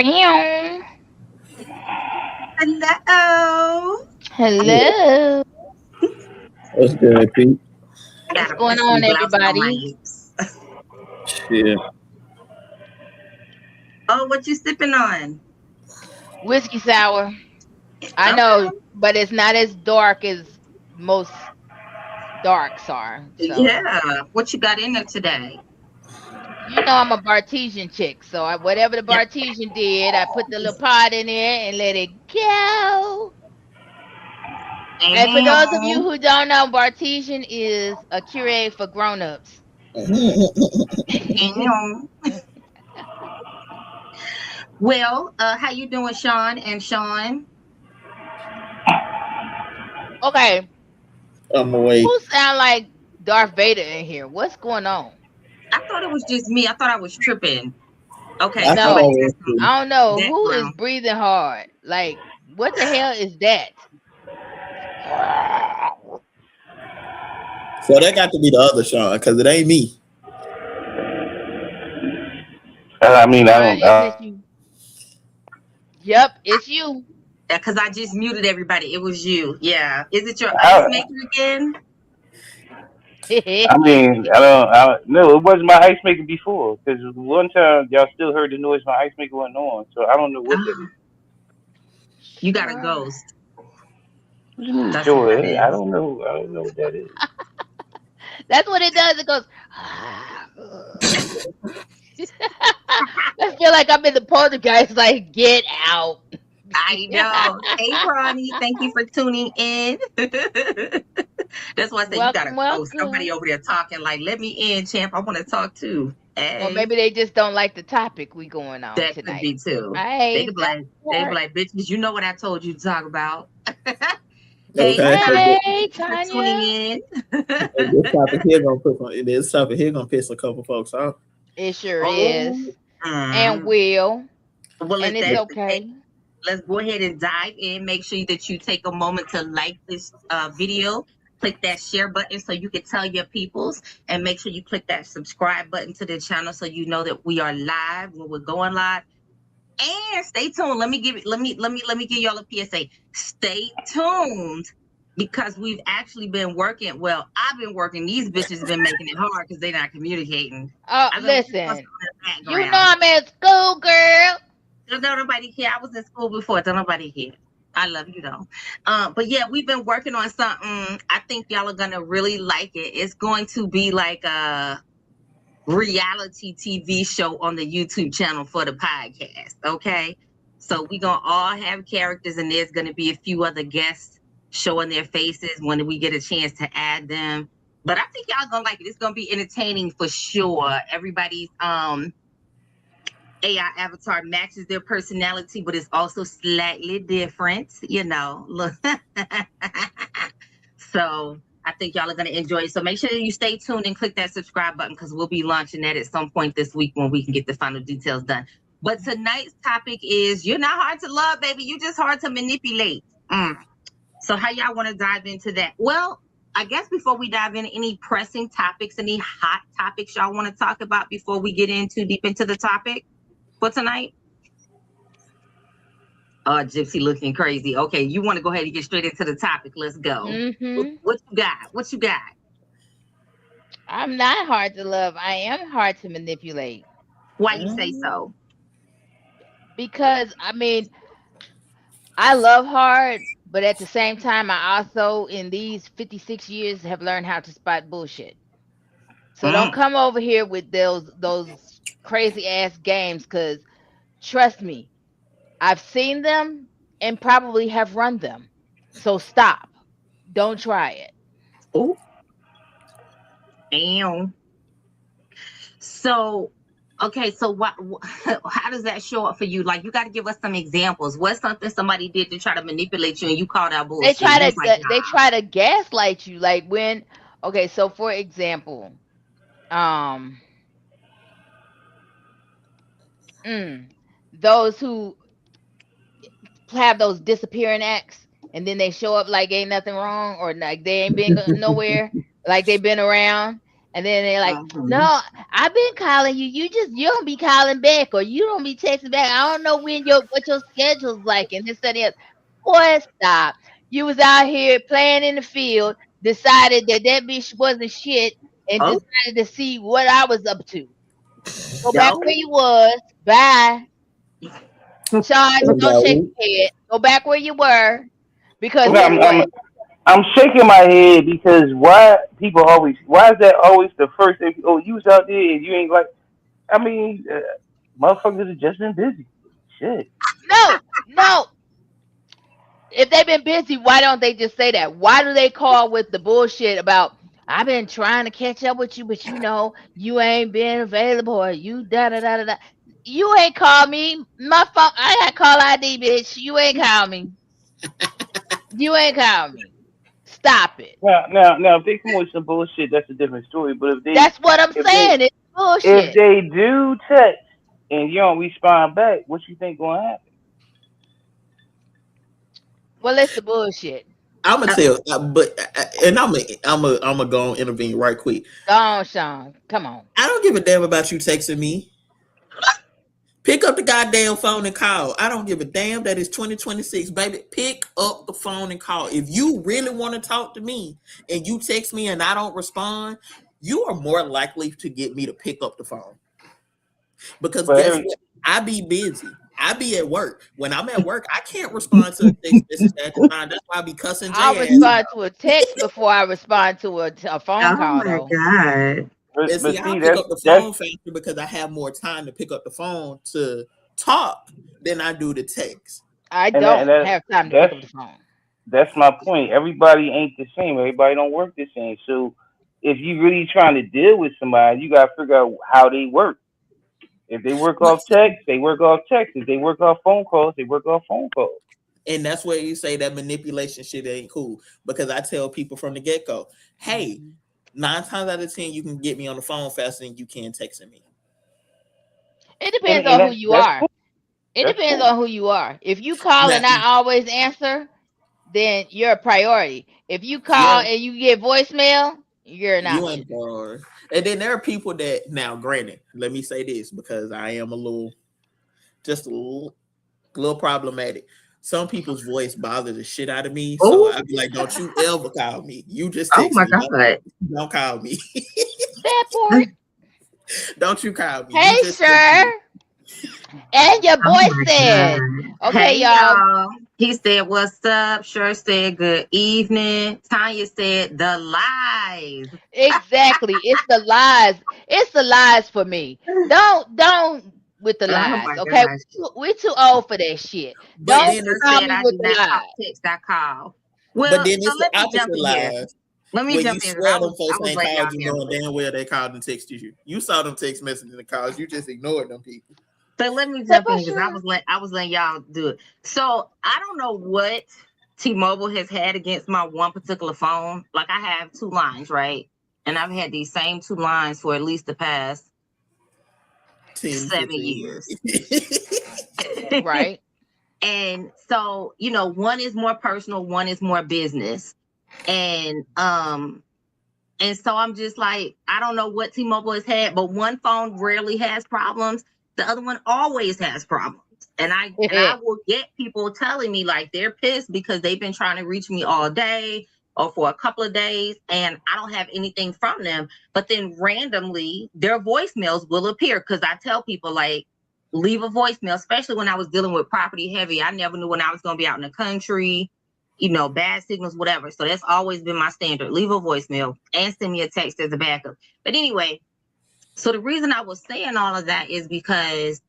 Meow. Hello. Hello. What's good, Pete? I What's gotta going put some on, gloves on my everybody? lips. Shit. Oh, what you sipping on? Whiskey sour. I Okay. know, but it's not as dark as most darks are. So, Yeah. What you got in there today? I'm a Bartesian chick. So, whatever the Yep. Bartesian did, I put the little pot in there and let it go. And for those of you Damn. who don't know, Bartesian is a cure for grown-ups. Damn. Well, how you doing, Sean and Sean? Okay, I'm awake. who sound like Darth Vader in here? What's going on? I thought it was just me. I thought I was tripping. Okay, I thought I somebody No, was has some too. I don't know who is background. breathing hard. Like, what the hell is that? So that got to be the other Sean, because it ain't me. I mean, I Sean, don't. is it you? Yep, it's you. Because I just muted everybody. It was you. Yeah. Is it your ice I, maker again? I mean, I don't. No, it wasn't my ice maker before. Because one time y'all still heard the noise my ice maker went on. So I don't know what that Oh, is. you got a Sure. ghost. What you mean, That's what that sure? I is. don't know. I don't know what that is. That's what it does. It goes. I feel like I'm in the poltergeist. Like, get out. I know. Hey, Ronnie. Thank you for tuning in. That's why I said you got a Welcome, ghost. Somebody welcome. over there talking like, let me in, champ. I want to talk too. Or Hey, maybe they just don't like the topic we going on that could tonight. be too. They Hey, could be that like, part. bitches, you know what I told you to talk about. Hey, Okay, because Tanya. Hey, Thank you for tuning Tanya. in. this topic here gonna put some, this topic here gonna piss a couple folks off. It sure is. Oh, And will. well, And if it's that's Yep. the case, okay. let's go ahead and dive in. Make sure that you take a moment to like this video. Click that share button so you can tell your peoples, and make sure you click that subscribe button to the channel so you know that we are live when we're going live. And stay tuned. Let me give y'all a PSA. Stay tuned because we've actually been working. Well, I've been working. These bitches have been making it hard because they're not communicating. I've been working on Listen, some in the you know background. I'm at school, girl. Don't nobody care. I was in school before. Don't nobody care. I love you though. But yeah, we've been working on something. I think y'all are gonna really like it. It's going to be like a reality TV show on the YouTube channel for the podcast. Okay. So we're gonna all have characters, and there's gonna be a few other guests showing their faces when we get a chance to add them. But I think y'all gonna like it. It's gonna be entertaining for sure. Everybody's AI avatar matches their personality, but it's also slightly different, Look. So I think y'all are going to enjoy it. So make sure that you stay tuned and click that subscribe button because we'll be launching that at some point this week when we can get the final details done. But tonight's topic is you're not hard to love, baby. You're just hard to manipulate. So how y'all want to dive into that? Well, I guess before we dive in, any pressing topics, any hot topics y'all want to talk about before we get in too deep into the topic for tonight? Gypsy looking crazy. Okay, you want to go ahead and get straight into the topic. Let's go. Mm-hmm. What you got? What you got? I'm not hard to love. I am hard to manipulate. Why you say Mm. so? Because I love hard, but at the same time, I also in these 56 years have learned how to spot bullshit. So don't Mm. come over here with those crazy ass games because trust me, I've seen them and probably have run them. So stop. Don't try it. Oh, damn. So, Okay, so what? How does that show up for you? Like, you got to give us some examples. What's something somebody did to try to manipulate you, and you called out They bullshit? You try was like, to nah. they try to gaslight you. Like when, okay, so for example, um, mm, those who have those disappearing acts and then they show up like ain't nothing wrong or like they ain't been nowhere, like they been around, and then they're like, Mhm. no, I've been calling you, you don't be calling back or you don't be texting back, I don't know when what your schedule's like and this and that. Boy, stop. You was out here playing in the field, decided that bitch wasn't shit, and Oh, decided to see what I was up to. Go back where no. you was. Bye. Charge, We don't got shake Oop. your head. Go back where you were. Because No, guess Oh, what? I'm shaking my head because why is that always the first thing? Oh, you was out there and you ain't like. I mean, motherfuckers have just been busy. Shit. No, no. If they've been busy, why don't they just say that? Why do they call with the bullshit about I've been trying to catch up with you, but you ain't been available or you da da da da da. You ain't called me. My phone I got call ID, bitch. You ain't called me. You ain't called me. Stop it. Now, if they come with some bullshit, that's a different story. But That's what I'm if they, saying. It's if bullshit. they do text and you don't respond back, what you think gonna happen? Well, it's the bullshit. I'm gonna uh, tell, but and I'm gonna go and intervene right quick. Go on, Sean. Come on. I don't give a damn about you texting me. Pick up the goddamn phone and call. I don't give a damn that it's 2026, baby. Pick up the phone and call. If you really want to talk to me and you text me and I don't respond, you are more likely to get me to pick up the phone. Because But guess every what? I be busy. I be at work. When I'm at work, I can't respond to a text message at the time. That's why I be cussing I'll Jay ass respond out. to a text before I respond to a phone oh call, my though. God. And but see, I'll see pick up the that's phone faster because I have more time to pick up the phone to talk than I do to text. I and that, and don't that have time to pick that's up the phone. that's my point. Everybody ain't the same. Everybody don't work the same. So if you really trying to deal with somebody, you gotta figure out how they work. If they work But off text, they work off text. If they work off phone calls, they work off phone calls. and that's where you say that manipulation shit ain't cool. Because I tell people from the get go, hey, Mhm. 9 times out of 10, you can get me on the phone faster than you can texting me. It And depends and on who that you that's are. cool. It That's depends cool. on who you are. If you call Now, and I always answer, then you're a priority. If you call yeah, and you get voicemail, you're an you option. ain't born. And then there are people that now, granted, let me say this because I am just a little problematic. Some people's voice bothers the shit out of me, so Oh, I'd be like, "Don't you ever call me? You just oh text my me. God. Don't call me. That part. Don't you call me? You Hey, just text sir. me." And your Oh boy my said, God. okay, Hey, y'all. y'all. He said, what's up? Sure said, good evening. Tanya said, the lies. Exactly. It's the lies. It's the lies for me. Don't with the Oh lies. my Okay, gosh. we're too old for that shit. But Don't And then sure it's call said, me I with do the not lies. talk text, I call. but Well, then so it's the let me opposite jump in here. lies Let me when you jump in because swear them I folks was ain't letting called y'all you knowing handle it. damn well they called and texted you. You saw them text messages and calls. You just ignored them people. So let me Step jump for in because sure. I was letting y'all do it. So I don't know what T-Mobile has had against my one particular phone. Like I have two lines, right? And I've had these same two lines for at least the past 10, 7 15 years. years. Right. And so, one is more personal, one is more business. And and so I'm just like, I don't know what T-Mobile has had, but one phone rarely has problems. The other one always has problems. And I will get people telling me like they're pissed because they've been trying to reach me all day or for a couple of days and I don't have anything from them. But then randomly their voicemails will appear because I tell people like leave a voicemail, especially when I was dealing with property heavy. I never knew when I was going to be out in the country, bad signals, whatever. So that's always been my standard. Leave a voicemail and send me a text as a backup. But anyway, so the reason I was saying all of that is because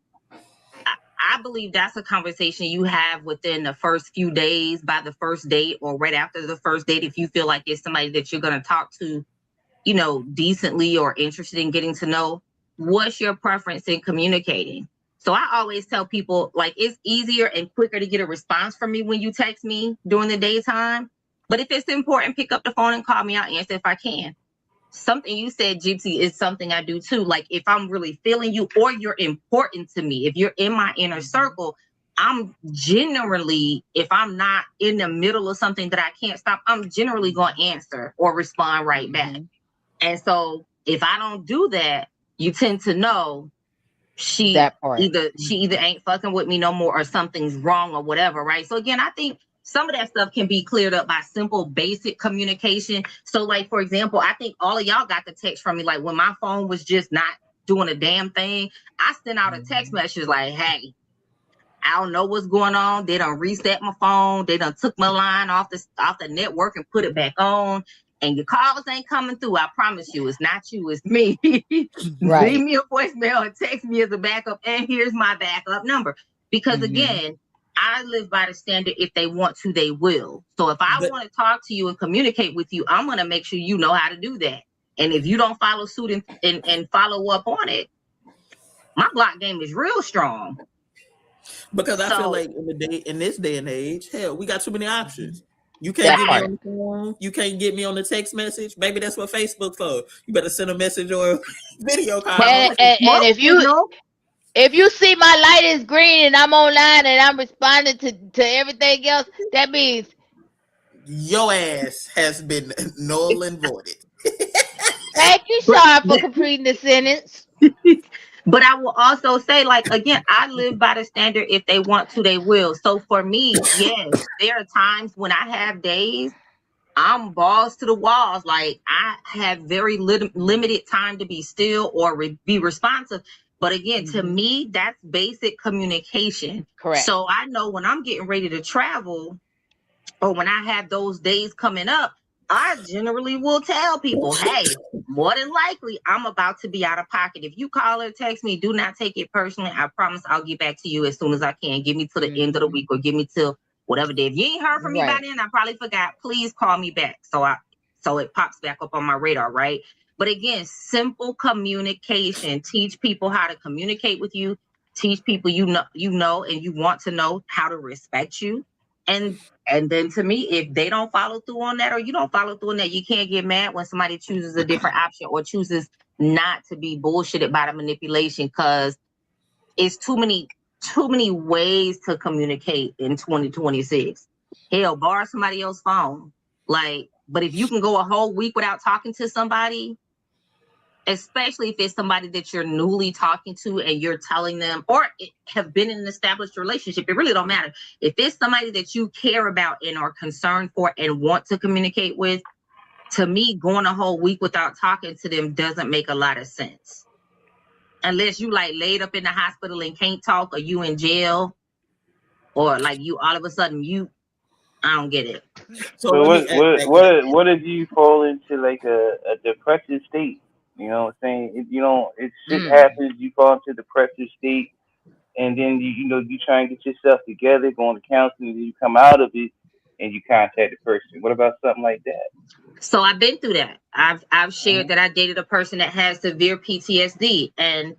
I believe that's a conversation you have within the first few days by the first date or right after the first date. If you feel like it's somebody that you're going to talk to, decently or interested in getting to know. what's your preference in communicating? So I always tell people, like, it's easier and quicker to get a response from me when you text me during the daytime. But if it's important, pick up the phone and call me. I'll answer if I can. Something you said, Gypsy, is something I do too. Like, if I'm really feeling you or you're important to me, if you're in my inner circle, I'm generally, if I'm not in the middle of something that I can't stop, I'm generally going to answer or respond right back. And so if I don't do that, you tend to know she either ain't fucking with me no more or something's wrong or whatever, right? So again, I think some of that stuff can be cleared up by simple, basic communication. So, like, for example, I think all of y'all got the text from me. Like, when my phone was just not doing a damn thing, I sent out a text message like, hey, I don't know what's going on. They done reset my phone. They done took my line off the network and put it back on. And your calls ain't coming through. I promise you, it's not you, it's me. Right. Leave me a voicemail and text me as a backup. And here's my backup number. Because again, I live by the standard, if they want to, they will. So if I want to talk to you and communicate with you, I'm going to make sure you know how to do that. And if you don't follow suit and follow up on it, my block game is real strong. Because I feel like in this day and age, hell, we got too many options. You can't get me on the phone. You can't get me on the text message. Maybe that's what Facebook for. You better send a message or a video call. And if you see my light is green and I'm online and I'm responding to everything else, that means your ass has been null and voided. Thank you, Sean, for completing the sentence. But I will also say, like, again, I live by the standard, if they want to, they will. So for me, yes, there are times when I have days I'm balls to the walls. Like, I have very limited time to be still or be responsive. But again, to me, that's basic communication. Correct. So I know when I'm getting ready to travel or when I have those days coming up, I generally will tell people, hey, more than likely, I'm about to be out of pocket. If you call or text me, do not take it personally. I promise I'll get back to you as soon as I can. Give me to the end of the week or give me till whatever day. If you ain't heard from me by then, I probably forgot. Please call me back so it pops back up on my radar, right? But again, simple communication. Teach people how to communicate with you. Teach people you know and you want to know how to respect you. And then to me, if they don't follow through on that or you don't follow through on that, you can't get mad when somebody chooses a different option or chooses not to be bullshitted by the manipulation, because it's too many ways to communicate in 2026. Hell, borrow somebody else's phone. Like, but if you can go a whole week without talking to somebody, especially if it's somebody that you're newly talking to and you're telling them, or have been in an established relationship, it really don't matter. If it's somebody that you care about and are concerned for and want to communicate with, to me, going a whole week without talking to them doesn't make a lot of sense. Unless you like laid up in the hospital and can't talk, or you in jail, or like you all of a sudden I don't get it. So what if you fall into like a depressive state? You know what I'm saying? If shit happens, you fall into a depressive state, and then you try and get yourself together, go on to counseling, and then you come out of it, and you contact the person. What about something like that? So I've been through that. I've shared that I dated a person that has severe PTSD, and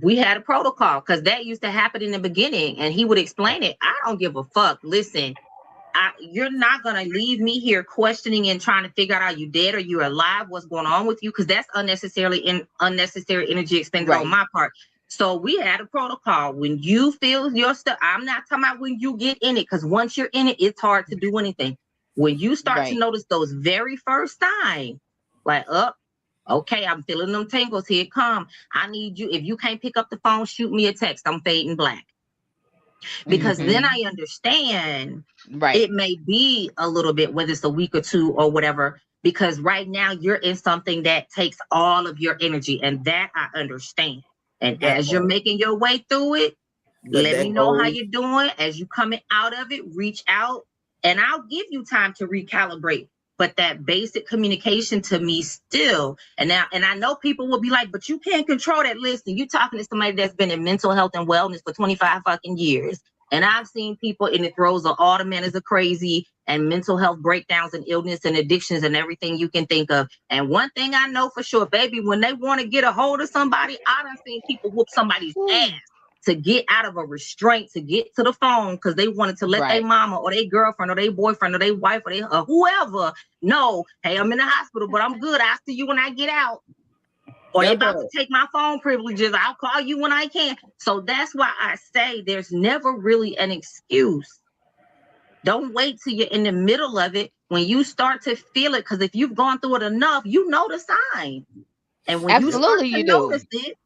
we had a protocol because that used to happen in the beginning, and he would explain it. I don't give a fuck. Listen, you're not going to leave me here questioning and trying to figure out, are you dead or you're alive? What's going on with you? Because that's unnecessary energy expended on my part. So we had a protocol. When you feel your stuff, I'm not talking about when you get in it, because once you're in it, it's hard to do anything. When you start to notice those very first signs, like, okay, I'm feeling them tingles, here it come. I need you. If you can't pick up the phone, shoot me a text. I'm fading black. Because then I understand it may be a little bit, whether it's a week or two or whatever, because right now you're in something that takes all of your energy, and that I understand. And as you're making your way through it, let me know how you're doing. As you coming out of it, reach out, and I'll give you time to recalibrate. But that basic communication to me still, and I know people will be like, but you can't control that. Listen, you're talking to somebody that's been in mental health and wellness for 25 fucking years. And I've seen people in the throes of all the manners of crazy and mental health breakdowns and illness and addictions and everything you can think of. And one thing I know for sure, baby, when they want to get a hold of somebody, I done seen people whoop somebody's ass to get out of a restraint, to get to the phone because they wanted to let their mama or their girlfriend or their boyfriend or their wife or their whoever know, hey, I'm in the hospital, but I'm good. I'll see you when I get out. Or they about to take my phone privileges. I'll call you when I can. So that's why I say there's never really an excuse. Don't wait till you're in the middle of it. When you start to feel it, because if you've gone through it enough, you know the sign. And when you start to notice it,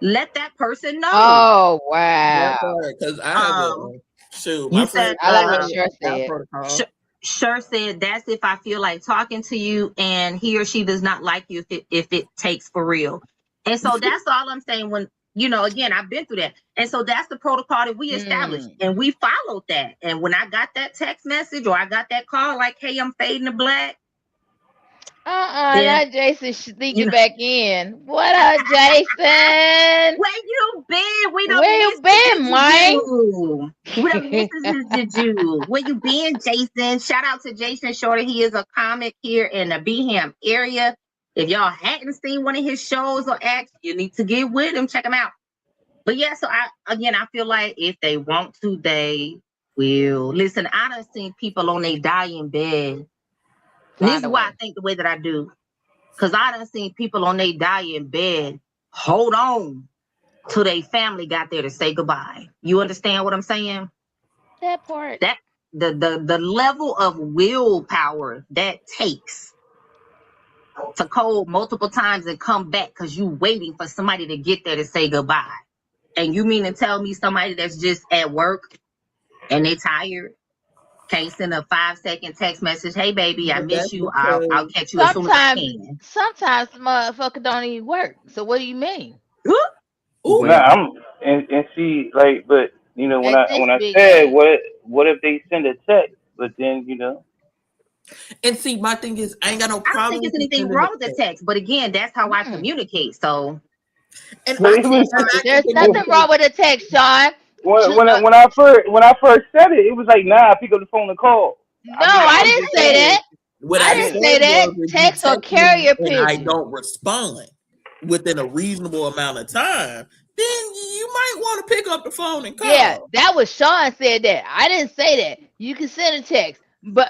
let that person know. Oh, wow. Because I have a shoot. You said, I like what Cher said. Cher said, that's if I feel like talking to you and he or she does not like you if it takes for real. And so that's all I'm saying. When, you know, again, I've been through that. And so that's the protocol that we established and we followed that. And when I got that text message or I got that call like, hey, I'm fading to black. Not Jason sneaking back in. What up, Jason? Where you been? Where you been, Mike? We done messages you. Where you been, Jason? Shout out to Jason Shorter. He is a comic here in the Beham area. If y'all hadn't seen one of his shows or acts, you need to get with him. Check him out. But yeah, so I feel like if they want to, they will. Listen, I done seen people on their dying bed. And this is why I think the way that I do. Because I done seen people on their dying bed hold on till their family got there to say goodbye. You understand what I'm saying? That part. That the level of willpower that takes to code multiple times and come back because you waiting for somebody to get there to say goodbye. And you mean to tell me somebody that's just at work and they tired can't send a 5-second text message, hey baby, I miss you. I'll catch you as soon as I can. Sometimes the motherfucker don't even work. So what do you mean? No, and see, like, but you know, when I said what if they send a text, but then you know. And see, my thing is, I ain't got no problem. I don't think there's anything wrong with the text, but again, that's how I communicate. So, and there's nothing wrong with a text, Sean. When I first said it, it was like, nah, pick up the phone and call. No, I didn't say that. I didn't say that. Text or carrier pigeon. I don't respond within a reasonable amount of time. Then you might want to pick up the phone and call. Yeah, that was Sean said that. I didn't say that. You can send a text,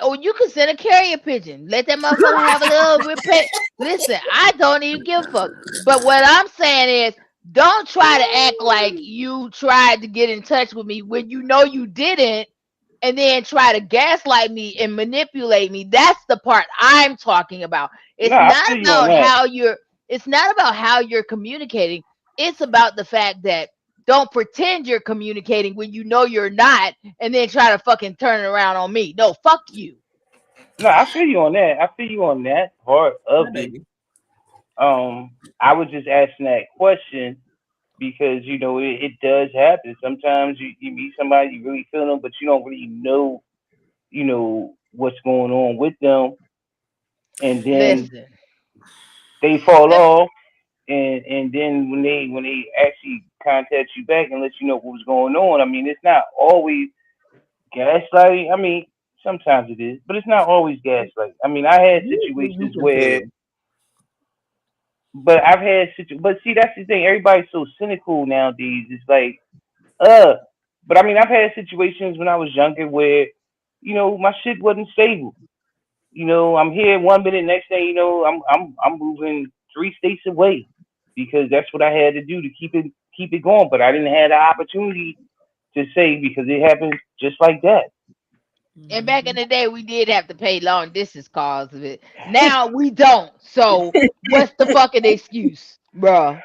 or you can send a carrier pigeon. Let that motherfucker have a little repair. Listen, I don't even give a fuck. But what I'm saying is, don't try to act like you tried to get in touch with me when you know you didn't, and then try to gaslight me and manipulate me. That's the part I'm talking about. It's not about how you're communicating. It's about the fact that don't pretend you're communicating when you know you're not, and then try to fucking turn it around on me. No, fuck you. No, I feel you on that. I feel you on that part of it. I was just asking that question because you know it does happen. Sometimes you meet somebody, you really feel them, but you don't really know, you know, what's going on with them, and then they fall off, and then when they actually contact you back and let you know what was going on, I mean, it's not always gaslighting. I mean, sometimes it is, but it's not always gaslighting. I mean, I had situations where. But I've had but see, that's the thing. Everybody's so cynical nowadays. It's like, But I mean, I've had situations when I was younger where, you know, my shit wasn't stable. You know, I'm here 1 minute, next thing you know, I'm moving 3 states away because that's what I had to do to keep it going. But I didn't have the opportunity to say because it happened just like that. And back in the day, we did have to pay long distance calls of it. Now we don't. So what's the fucking excuse, bro?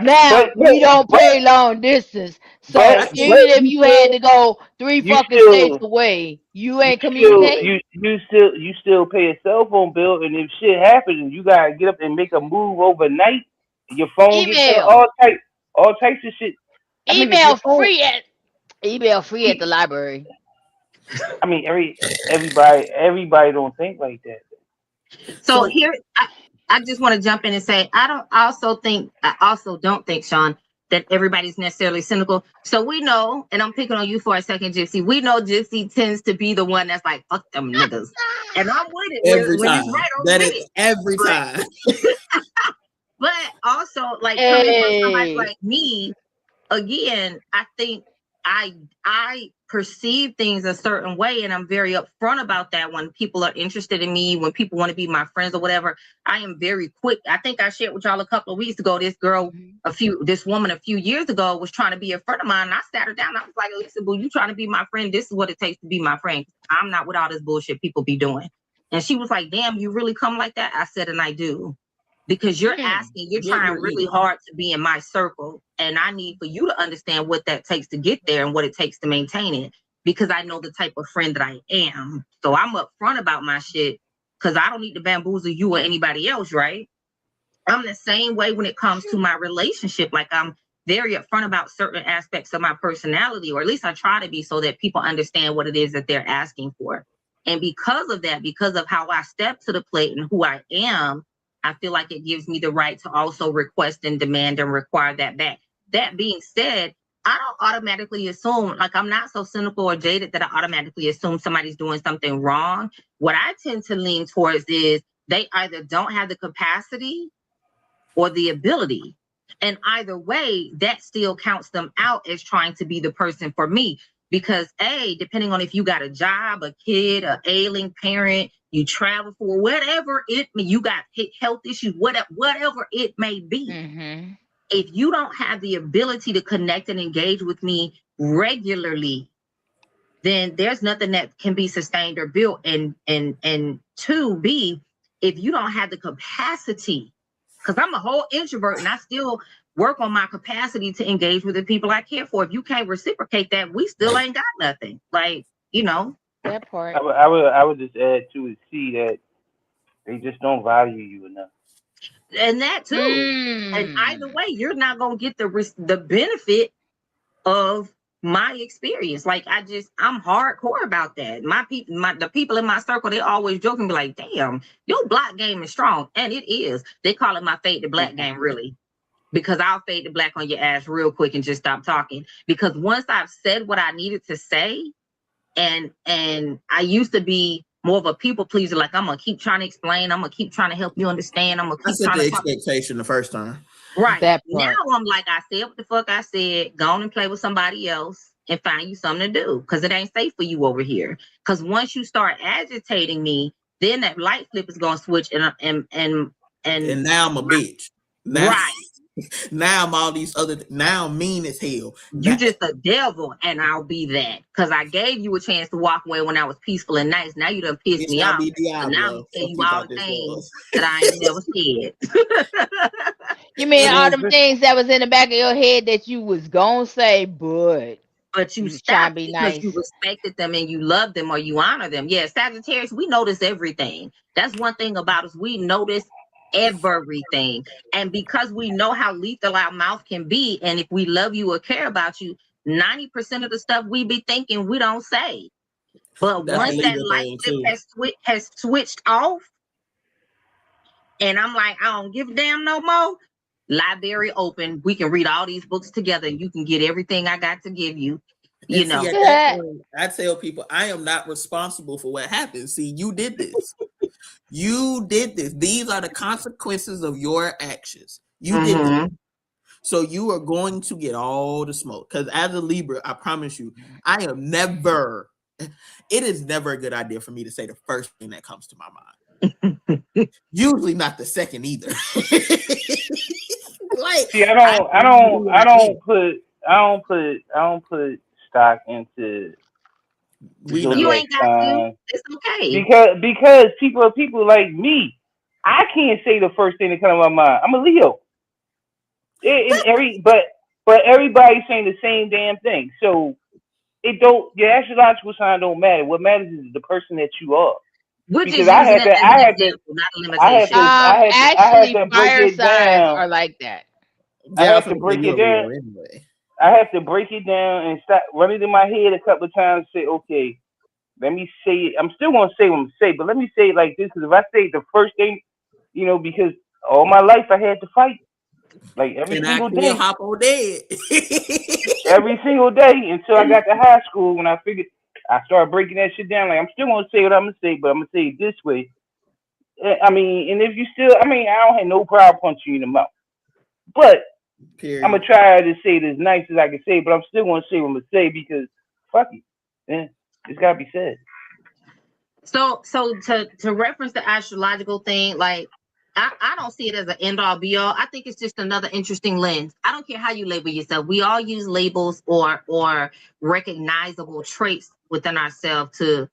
Now we don't pay long distance. So even if you had to go 3 fucking states away, you ain't communicating. You still pay a cell phone bill, and if shit happens and you gotta get up and make a move overnight, your phone gets all types of shit. Email free at the library. I mean, everybody don't think like that. So here, I just want to jump in and say, I also don't think, Sean, that everybody's necessarily cynical. So we know, and I'm picking on you for a second, Gypsy. We know Gypsy tends to be the one that's like, fuck them niggas. And I'm with it. Every When it's time. right, I'm That with is it. every time. But also, like, coming from somebody Hey. like me, again, I think I perceive things a certain way, and I'm very upfront about that. When people are interested in me, when people want to be my friends or whatever, I am very quick. I think I shared with y'all a couple of weeks ago. This woman a few years ago was trying to be a friend of mine, and I sat her down. I was like, "Listen, boo, you trying to be my friend? This is what it takes to be my friend. I'm not with all this bullshit people be doing." And she was like, "Damn, you really come like that?" I said, "And I do." Because you're trying really hard to be in my circle. And I need for you to understand what that takes to get there and what it takes to maintain it. Because I know the type of friend that I am. So I'm upfront about my shit because I don't need to bamboozle you or anybody else, right? I'm the same way when it comes to my relationship. Like, I'm very upfront about certain aspects of my personality, or at least I try to be, so that people understand what it is that they're asking for. And because of that, because of how I step to the plate and who I am, I feel like it gives me the right to also request and demand and require that back. That being said, I don't automatically assume, like, I'm not so cynical or jaded that I automatically assume somebody's doing something wrong. What I tend to lean towards is they either don't have the capacity or the ability. And either way, that still counts them out as trying to be the person for me. Because depending on if you got a job, a kid, a ailing parent, you travel for whatever you got health issues, whatever it may be. Mm-hmm. If you don't have the ability to connect and engage with me regularly, then there's nothing that can be sustained or built. And two, B, if you don't have the capacity, because I'm a whole introvert and I still work on my capacity to engage with the people I care for. If you can't reciprocate that, we still ain't got nothing. Like, That part. I would just add to it, see that they just don't value you enough. and that too. And either way, you're not gonna get the benefit of my experience. Like, I'm hardcore about that. The people in my circle, they always joke and be like, "Damn, your black game is strong," and it is. They call it my fade to black game, really, because I'll fade to black on your ass real quick and just stop talking. Because once I've said what I needed to say, and I used to be more of a people pleaser, like, I'm gonna keep trying to explain, I'm gonna keep trying to help you understand, I'm gonna I keep set trying the to talk. expectation the first time. Right. That Now part. I'm like, I said what the fuck I said. Go on and play with somebody else and find you something to do, because it ain't safe for you over here. Because once you start agitating me, then that light flip is gonna switch, And now I'm a bitch. Now, right. now I'm all these other. Now I'm mean as hell. You just a devil, and I'll be that. Because I gave you a chance to walk away when I was peaceful and nice. Now you done pissed Bitch, me I'll off. be So now I'm Diablo. gonna tell Fuck you you all thought the this things was. that I ain't never said. You mean It all is them things that was in the back of your head that you was gonna say, but But you you was trying to stopped be because you nice. respected them and you love them or you honor them. Yeah, Sagittarius, we notice everything. That's one thing about us. We notice everything. And because we know how lethal our mouth can be, and if we love you or care about you, 90% of the stuff we be thinking we don't say. But That's a once that legal light thing flip too. has switched off, and I'm like, I don't give a damn no more. Library open. We can read all these books together. You can get everything I got to give you. And see, at that Yeah. point, I tell people I am not responsible for what happened. See, you did this. You did this. These are the consequences of your actions. You did this. So you are going to get all the smoke. Because as a Libra, I promise you, I am never, it is never a good idea for me to say the first thing that comes to my mind. Usually not the second either. Like, See, I don't put stock into we You know. zodiac ain't got to. signs It's okay. because people like me, I can't say the first thing that comes to my mind. I'm a Leo. And but everybody's saying the same damn thing. So it don't your astrological sign don't matter. What matters is the person that you are. We're Because just using it as an example, not a limitation. I had Actually, to break fire it signs down. are like that. I Yeah, I was have to going to say break you're it a down. Leo anyway. I have to break it down and stop running in my head a couple of times. Say, okay, let me say it. I'm still gonna say what I'm saying, but let me say it like this. Because if I say the first thing, because all my life I had to fight. like every And I single can't day, hop on dead. every single day until I got to high school when I figured I started breaking that shit down. Like I'm still gonna say what I'm gonna say, but I'm gonna say it this way. I mean, and if you still, I mean, I don't have no problem punching you in the mouth, but I'm gonna Period. try to say it as nice as I can say, but I'm still gonna say what I'm gonna say because fuck it, yeah, it's gotta be said. So to reference the astrological thing, like I don't see it as an end all be all. I think it's just another interesting lens. I don't care how you label yourself. We all use labels or recognizable traits within ourselves to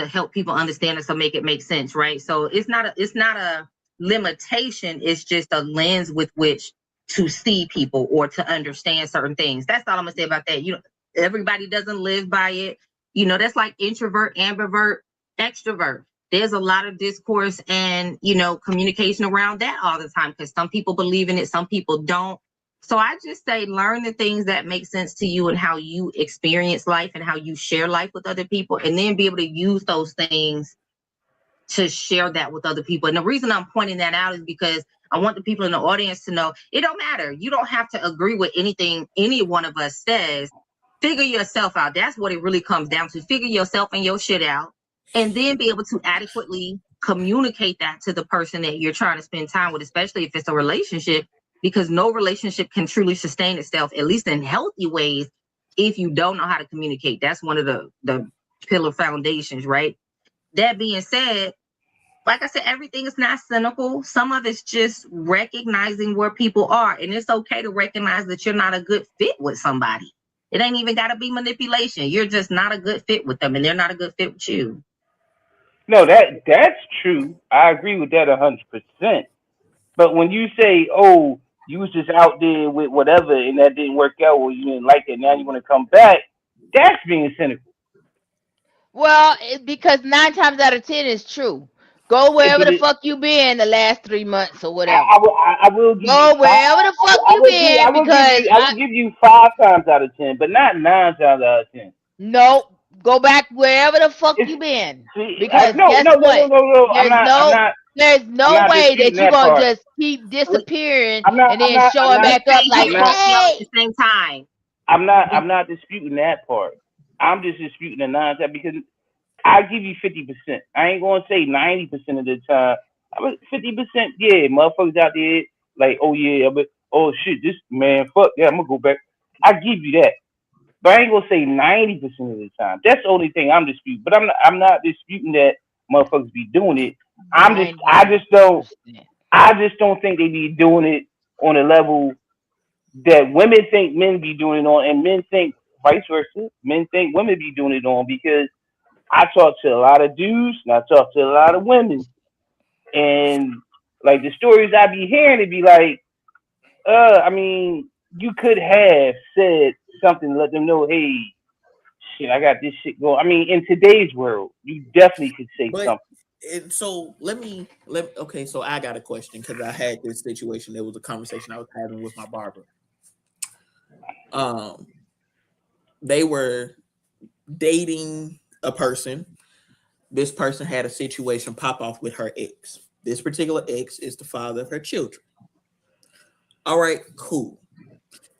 help people understand us or make it make sense, right? So it's not a limitation. It's just a lens with which to see people or to understand certain things. That's all I'm gonna say about that. You know, everybody doesn't live by it. You know, that's like introvert, ambivert, extrovert. There's a lot of discourse and communication around that all the time because some people believe in it, some people don't. So I just say learn the things that make sense to you and how you experience life and how you share life with other people, and then be able to use those things to share that with other people. And the reason I'm pointing that out is because I want the people in the audience to know it don't matter. You don't have to agree with anything any one of us says. Figure yourself out. That's what it really comes down to. Figure yourself and your shit out, and then be able to adequately communicate that to the person that you're trying to spend time with, especially if it's a relationship, because no relationship can truly sustain itself, at least in healthy ways, if you don't know how to communicate. That's one of the pillar foundations, right? That being said, like I said, everything is not cynical. Some of it's just recognizing where people are. And it's okay to recognize that you're not a good fit with somebody. It ain't even got to be manipulation. You're just not a good fit with them, and they're not a good fit with you. No, that's true. I agree with that 100%. But when you say, "Oh, you was just out there with whatever and that didn't work out, or you didn't like it, now you want to come back," that's being cynical. Well, because 9 times out of 10 is true. Go wherever But the fuck you been the last 3 months or whatever. I will give you Go five. wherever the fuck you I been will give because you I will give you 5 times out of 10, but not 9 times out of 10. no, go back wherever the fuck It's you been. see, Because no, guess no, no, no, what? no, no. There's no there's I'm no not way that disputing you're that gonna part. just keep disappearing and I'm then not, I'm showing not, You back up can't like, have I'm not, both of y'all at hey, the same time. I'm not disputing that part. I'm just disputing the 9 times because I give you 50%. I ain't gonna say 90% of the time. I mean 50%. Yeah, motherfuckers out there like, oh yeah, but oh shit, this man, fuck yeah, I'm gonna go back. I give you that, but I ain't gonna say 90% of the time. That's the only thing I'm disputing. But I'm not disputing that motherfuckers be doing it. I just don't 99%. think they be doing it on a level that women think men be doing it on, and men think vice versa. Men think women be doing it on because I talk to a lot of dudes and I talk to a lot of women, and like the stories I be hearing, it be like, I mean, you could have said something to let them know, hey, shit, I got this shit going. I mean, in today's world, you definitely could say But something. so okay, so I got a question because I had this situation. There was a conversation I was having with my barber. Um, they were dating a person. This person had a situation pop off with her ex. This particular ex is the father of her children. All right, cool.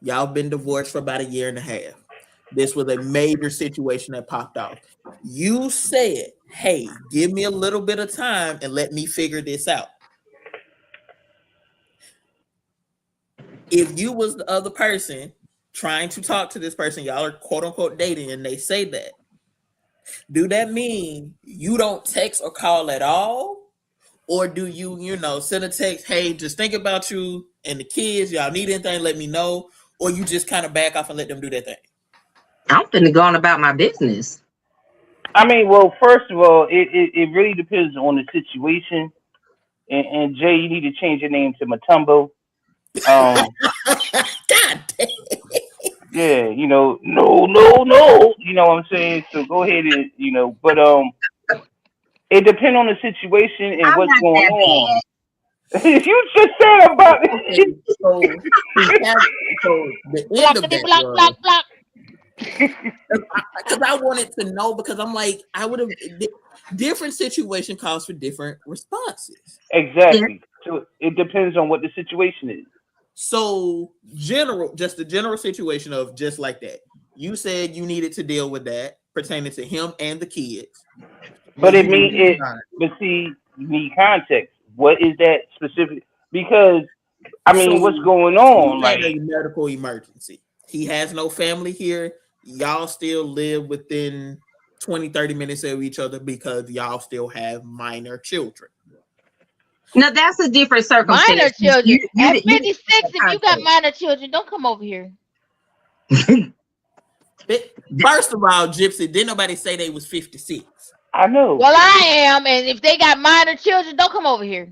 Y'all been divorced for about a year and a half. This was a major situation that popped off. You said, hey, give me a little bit of time and let me figure this out. If you was the other person trying to talk to this person, y'all are quote unquote dating, and they say that, do that mean you don't text or call at all? Or do you send a text, hey, just think about you and the kids, y'all need anything, let me know? Or you just kind of back off and let them do their thing? I'm finna go on about my business. I mean, well, first of all, it really depends on the situation. And Jay, you need to change your name to Matumbo. Um, God damn. yeah, no, no, no. You know what I'm saying? So go ahead and but it depends on the situation and I'm what's not going that on. bad. You just said about Okay, so so the end of Blockety that block, block, was block. because I wanted to know, because I'm like, I would have different situation calls for different responses. Yeah. exactly. So it depends on what the situation is. So just the general situation of just like that. You said you needed to deal with that pertaining to him and the kids. But it mean it. But see, you need context. What is that specific? Because I mean, So what's going on? he had Like, a medical emergency. He has no family here. Y'all still live within 20, 30 minutes of each other because y'all still have minor children. Now that's a different Minor circumstance. children. At You 56, if you got minor children, don't come over here. First of all, Gypsy, didn't nobody say they was 56. I know. Well, I am, and if they got minor children, don't come over here.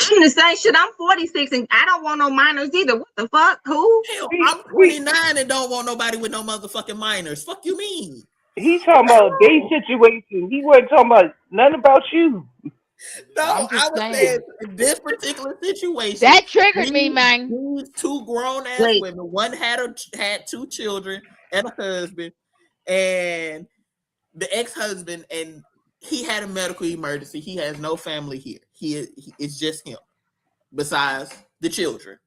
I'm the same shit. I'm 46 and I don't want no minors either. What the fuck? Who? Hell, I'm 29 and don't want nobody with no motherfucking minors. Fuck you mean? He talking about their situation. He wasn't talking about nothing about you. No, I was saying in this particular situation that triggered me, man. These two grown ass women. One had two children and a husband, and the ex-husband, and he had a medical emergency. He has no family here. It's just him. Besides the children.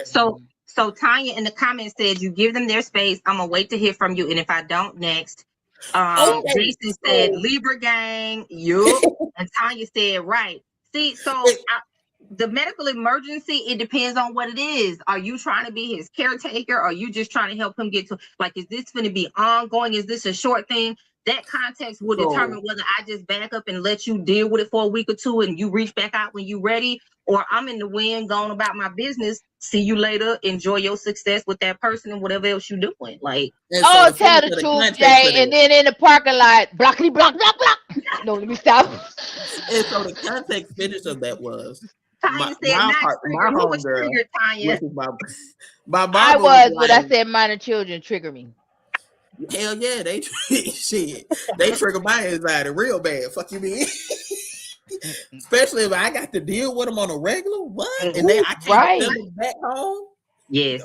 So Tanya in the comments said, you give them their space. I'm gonna wait to hear from you. And if I don't next, Jason said Libra gang, you. And Tanya said, right. See, so the medical emergency, it depends on what it is. Are you trying to be his caretaker? Or are you just trying to help him get to, like, is this going to be ongoing? Is this a short thing? That context will determine whether I just back up and let you deal with it for a week or two and you reach back out when you're ready, or I'm in the wind going about my business. See you later. Enjoy your success with that person and whatever else you're doing. Like, tell the truth, Jay. And then in the parking lot, blockly block, block, block. No, let me stop. And so the context finish of that was Tanya said, my homegirl, Tanya. My I was, but I said minor children trigger me. Hell yeah, they trigger my anxiety real bad. Fuck you mean? Especially if I got to deal with them on a regular. What? And then I can't send them back home. Yes.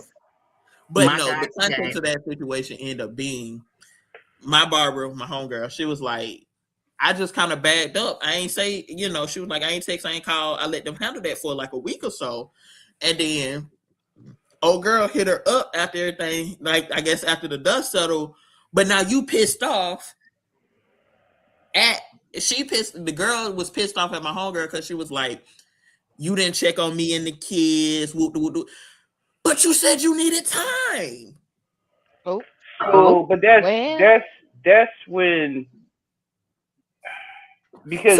But the context of that situation ended up being my barber, my homegirl. She was like, I just kind of backed up. I ain't say, she was like, I ain't text, I ain't call. I let them handle that for like a week or so. And then old girl hit her up after everything, like I guess after the dust settled. But now you pissed off the girl was pissed off at my homegirl because she was like, you didn't check on me and the kids. But you said you needed time. But that's when, because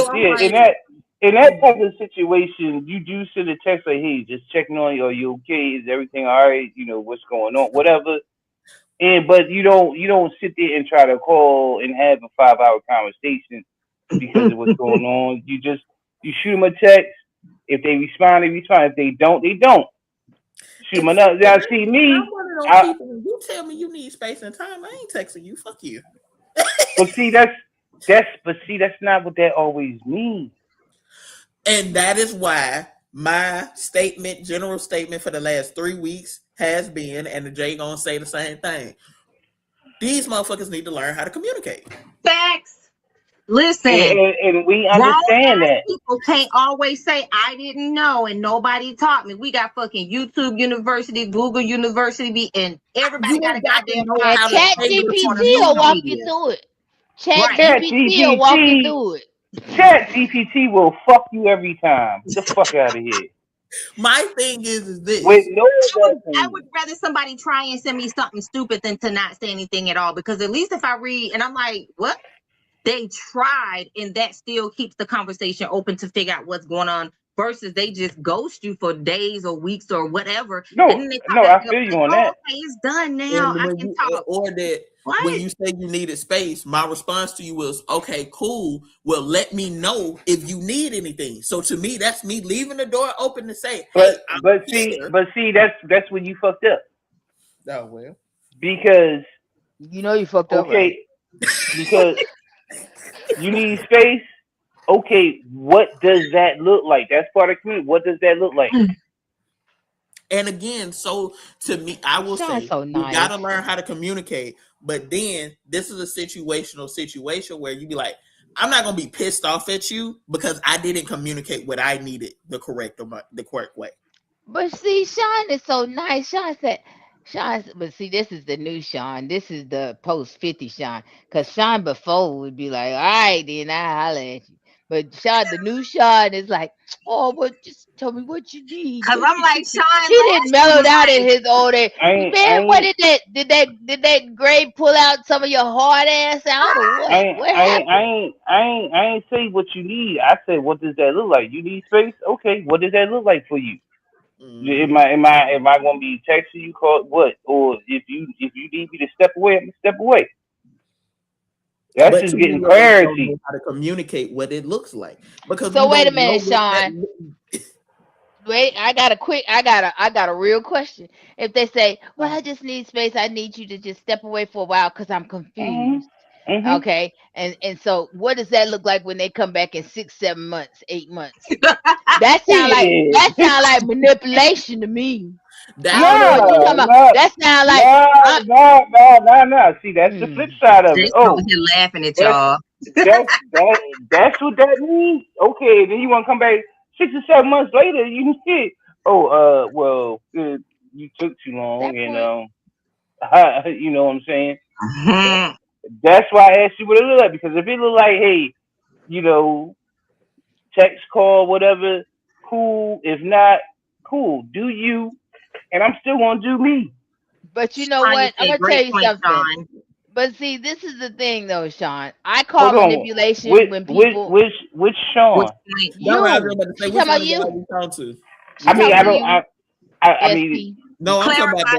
in that type of situation, you do send a text like, hey, just checking on you. Are you okay? Is everything all right? What's going on? Whatever. But you don't sit there and try to call and have a 5-hour conversation because of what's going on. You shoot them a text. If they respond, they respond. If they don't, they don't. Shoot them another. Now see me. You tell me you need space and time. I ain't texting you. Fuck you. But see, that's not what that always means. And that is why my general statement for the last 3 weeks has been, and the Jay gonna say the same thing. These motherfuckers need to learn how to communicate. Facts. Listen, and we understand that people can't always say I didn't know and nobody taught me. We got fucking YouTube University, Google University, and everybody got a goddamn Chat GPT will walk you through it. Chat GPT will walk you through it. Chat GPT will fuck you every time. Get the fuck out of here. My thing is this. I would rather somebody try and send me something stupid than to not say anything at all. Because at least if I read and I'm like, what? They tried, and that still keeps the conversation open to figure out what's going on. Versus they just ghost you for days or weeks or whatever. I feel you on that. Okay, it's done now. I can talk. Or that when you say you needed space, my response to you was, okay, cool. Well, let me know if you need anything. So to me, that's me leaving the door open to say, but see, that's when you fucked up. Oh well, because you fucked up. Okay, because you need space. Okay, what does that look like? That's part of community. What does that look like? And again, so to me, I will say you gotta learn how to communicate. But then this is a situation where you be like, I'm not gonna be pissed off at you because I didn't communicate what I needed the correct way. But see, Sean is so nice. But see, this is the new Sean. This is the post 50 Sean. Because Sean before would be like, all right, then I holler at you. But Sean, the new Sean is like, oh, but just tell me what you need. Cause I'm like Sean He didn't last year mellow was out in like, his old age. I Man, what ain't, did that grade pull out some of your hard ass out or I what? ain't, What I ain't, I happened? ain't, I ain't, I ain't say what you need. I said, what does that look like? You need space? Okay, what does that look like for you? Am Mm-hmm. I, am I, am I gonna be texting you? Call what? Or if you need me to step away, I'm gonna step away. That's But just too getting many of us don't know clarity. how to communicate what it looks like because we So wait a don't know minute, what that. Sean. Wait, I got a real question. If they say, "Well, I just need space. I need you to just step away for a while because I'm Mhm. confused." Mhm. Okay, and so what does that look like when they come back in 6, 7 months, 8 months? That sound like that Shit. sound like manipulation to me. I That's don't know what Nah, what it you is. talking about. nah, That sound like nah, I. nah, nah, nah, nah. See, that's the flip Mm, side of it. Jason over Oh, here laughing at that's y'all. that's what that means. Okay, then you want to come back 6 or 7 months later. You shit. Oh, well, you took too long, that and point. you know what I'm saying. That, Mhm. that's why I asked you what it look like, because if it look like, hey, you know, text, call, whatever, cool. If not, cool. Do you? And I'm still gonna do me. But you know Tanya what? I'm said, gonna tell great you point, something. Sean. But see, this is the thing, though, Sean. I call Hold on. manipulation when people Which Which Sean? point? That's what I was you. about to say. She Which talking one about of y'all you. we talking to? She I Which mean, talking one? I about don't. you. I mean, SP. No, I'm talking about Clarify,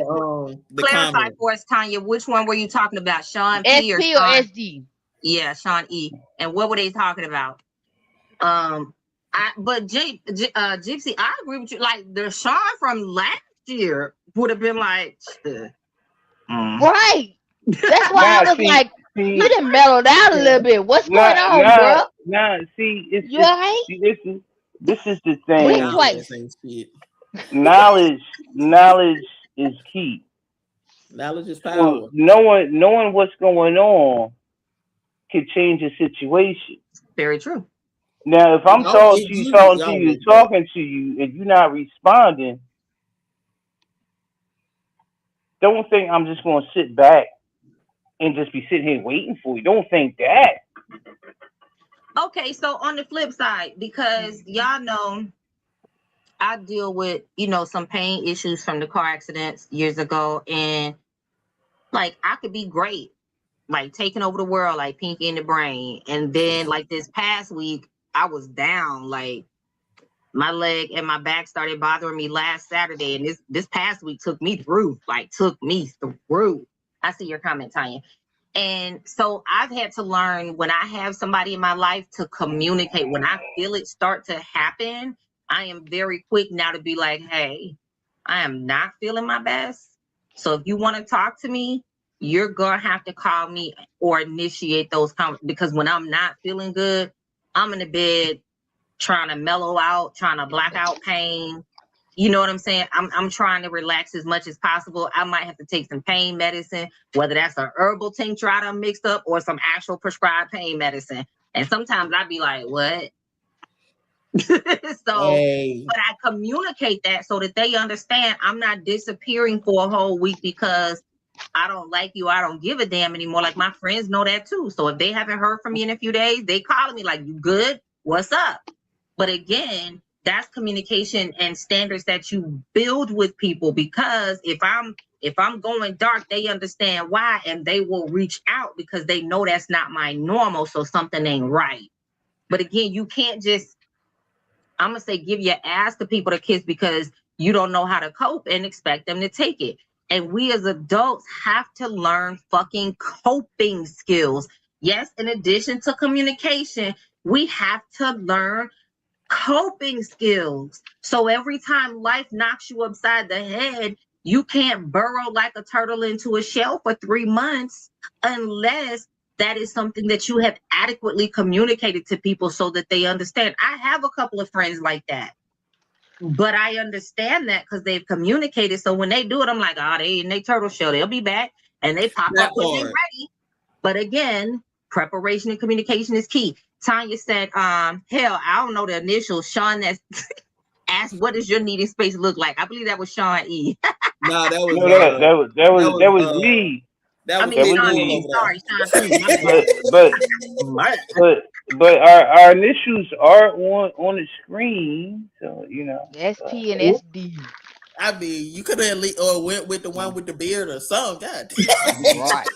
the clarify comment. for us, Tanya. Which one were you talking about, Sean P or SP or Sean? SD? Yeah, Sean E. And what were they talking about? Um, but Gypsy, I agree with you. Like the Sean from last year would have been like, mm. Right. That's why I nah. was like, you See, done mellowed out a little bit. What's going on, bro? See, You it's alright? see, this is the Blink thing. Knowledge twice. ain't shit. Knowledge is key. Knowledge is Well, power. knowing what's going on can change a situation. Very true. Now, if I'm It usually always does. talking to you, and you're not responding, don't think I'm just going to sit back and just be sitting here waiting for you. Don't think that. Okay, so on the flip side, because y'all know I deal with, some pain issues from the car accidents years ago, and like I could be great, like taking over the world, like Pinky in the Brain, and then like this past week, I was down, like my leg and my back started bothering me last Saturday, and this past week took me through, like took me through. I see your comment, Tanya. And so I've had to learn when I have somebody in my life to communicate. When I feel it start to happen, I am very quick now to be like, hey, I am not feeling my best. So if you want to talk to me, you're going to have to call me or initiate those comments, because when I'm not feeling good, I'm in the bed trying to mellow out, trying to black out pain. You know what I'm saying? I'm trying to relax as much as possible. I might have to take some pain medicine, whether that's a herbal tincture I done mixed up or some actual prescribed pain medicine. And sometimes I'd be like, what? So, Hey, but I communicate that so that they understand I'm not disappearing for a whole week because I don't like you. I don't give a damn anymore. Like my friends know that too. So if they haven't heard from me in a few days, they calling me like, you good? What's up? But again, that's communication and standards that you build with people, because if I'm going dark, they understand why, and they will reach out because they know that's not my normal. So something ain't right. But again, you can't just, I'm gonna say, give your ass to people to kiss because you don't know how to cope and expect them to take it. And we as adults have to learn fucking coping skills. Yes, in addition to communication, we have to learn coping skills. So every time life knocks you upside the head, you can't burrow like a turtle into a shell for 3 months unless that is something that you have adequately communicated to people so that they understand. I have a couple of friends like that, but I understand that because they've communicated. So when they do it, I'm like, oh, they in their turtle shell. They'll be back and they pop that up when they're part. ready. But again, preparation and communication is key. Tanya said, hell, I don't know the initials. Sean, that's asked, "What does your needing space look like?" I believe that was Sean E. No, that was No, that was uh me. that I was mean, That Big was Sean Bull P. me. over Sorry, there. Sean P. My bad. But but My but but our initials are on the screen, so you know. SP and Hey, SD. I mean, you could have at least or went with the one with the beard or something. God, Right.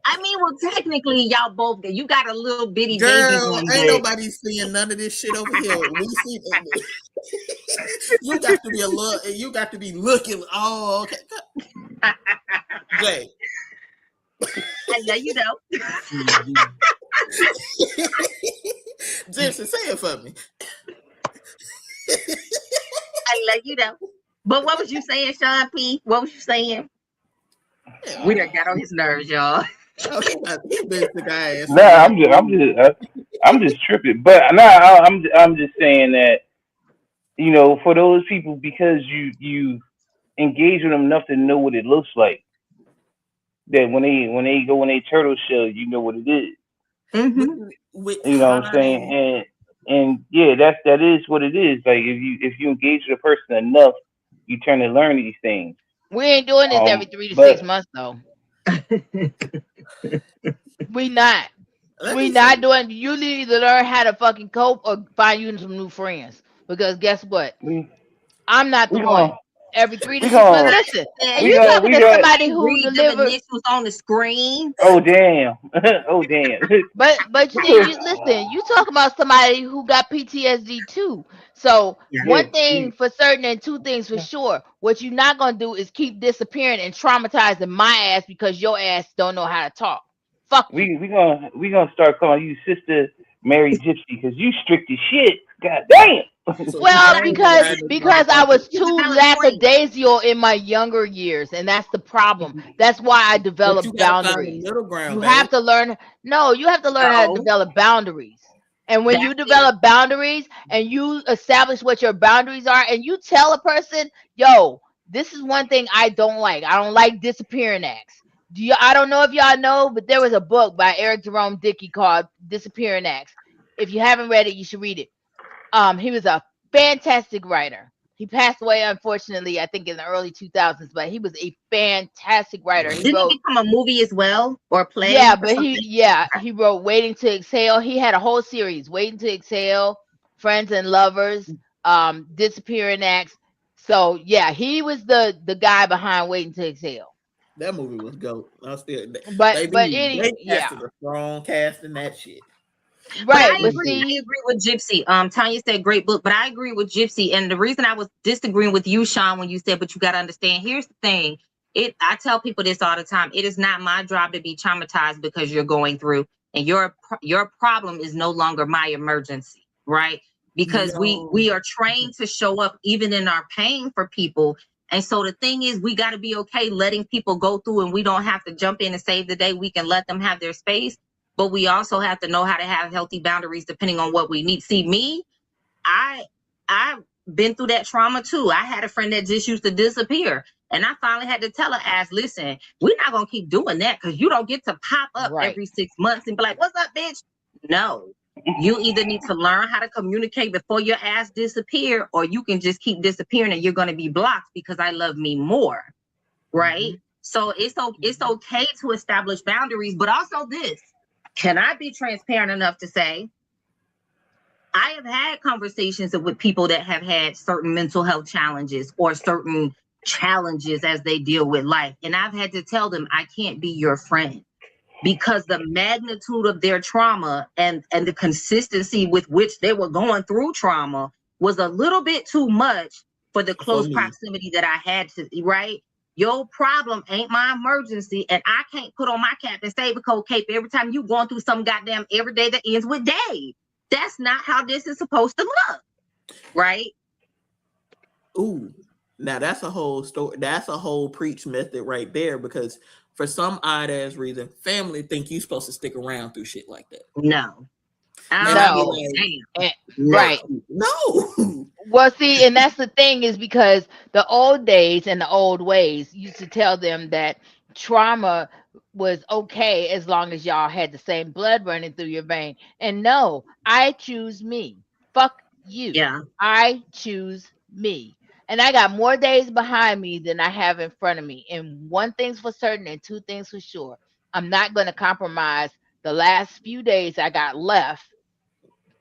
I mean, well, technically, y'all both you got a little bitty baby girl, one, ain't but nobody seeing none of this shit over here. We see you got to be a look. You got to be looking. Oh, okay, Jay. I know you know. Jensen, say it for me. I let you know. But what was you saying, Sean P? What was you saying? Yeah, We done got on his nerves, y'all. oh, he been the guy ass nah, for real. I'm just tripping. But nah, I'm just saying that for those people because you engage with them enough to know what it looks like. That when they go in a turtle shell, you know what it is. with, Mm-hmm. with You know what I'm saying? time. And yeah, that is what it is. Like if you engage with a person enough, you turn to learn these things. We ain't doing this every 3 to 6 But months though. We not. Let We me say, not doing. You need to learn how to fucking cope or find you some new friends. Because guess what? we I'm not the we one. gonna Every three we to six But months. gonna I Listen, said and we you gonna talking we to gonna somebody can't who read them deliver. initials on the screen. oh damn. Oh damn. But see, you listen. You talking about somebody who got PTSD too. So Yeah. Yeah. one thing for certain and two things for sure. What you're not gonna do is keep disappearing and traumatizing my ass because your ass don't know how to talk. Fuck you. We gonna start calling you Sister Mary Gypsy because you strict as shit. God damn. so you Well, hang because around this because I motherfucker. was It's a too valid point. lackadaisical in my younger years, and that's the problem. That's why I But you developed gotta find the boundaries. middle You ground, babe. have to learn. No, you have to learn how to Oh, develop boundaries. And when you that's it. develop boundaries and you establish what your boundaries are, and you tell a person, "Yo, this is one thing I don't like. I don't like disappearing acts." I don't know if y'all know, but there was a book by Eric Jerome Dickey called Disappearing Acts. If you haven't read it, you should read it. He was a fantastic writer. He passed away, unfortunately, I think in the early 2000s, but he was a fantastic writer. He Didn't it wrote, become a movie as well or a yeah, play or but something? he wrote Waiting to Exhale. He had a whole series, Waiting to Exhale, Friends and Lovers, Disappearing Acts. So yeah, he was the guy behind Waiting to Exhale. That movie was goat. I still they Yeah, casted a strong cast in that shit. But right. I But agree. I see, agree with Gypsy. Tanya said great book, but I agree with Gypsy. And the reason I was disagreeing with you, Sean, when you said, but you got to understand. Here's the thing. I tell people this all the time. It is not my job to be traumatized because you're going through, and your problem is no longer my emergency, right? Because No. we are trained to show up even in our pain for people. And so the thing is, we got to be okay letting people go through, and we don't have to jump in and save the day. We can let them have their space, but we also have to know how to have healthy boundaries depending on what we need. See, me, I I've been through that trauma too. I had a friend that just used to disappear. And I finally had to tell her ass, listen, we're not gonna keep doing that because you don't get to pop up right. every 6 months and be like, what's up, bitch? No. You either need to learn how to communicate before your ass disappear, or you can just keep disappearing and you're gonna be blocked because I love me more. Right. So it's okay to establish boundaries, but also this. Can I be transparent enough to say I have had conversations with people that have had certain mental health challenges or certain challenges as they deal with life. And I've had to tell them I can't be your friend because the magnitude of their trauma and the consistency with which they were going through trauma was a little bit too much for the For close me. proximity that I had to, right? Your problem ain't my emergency, and I can't put on my cap and save a cold cape every time you going through some goddamn every day that ends with day. That's not how this is supposed to look, right? Ooh. Now that's a whole story. That's a whole preach method right there because for some odd ass reason, family think you supposed to stick around through shit like that. No, I And don't I be give No. a like, damn. Eh, No. right. no. Well, see, and that's the thing is because the old days and the old ways used to tell them that trauma was okay as long as y'all had the same blood running through your vein. And no, I choose me. Fuck you. Yeah. I choose me. And I got more days behind me than I have in front of me. And one thing's for certain and two things for sure. I'm not going to compromise the last few days I got left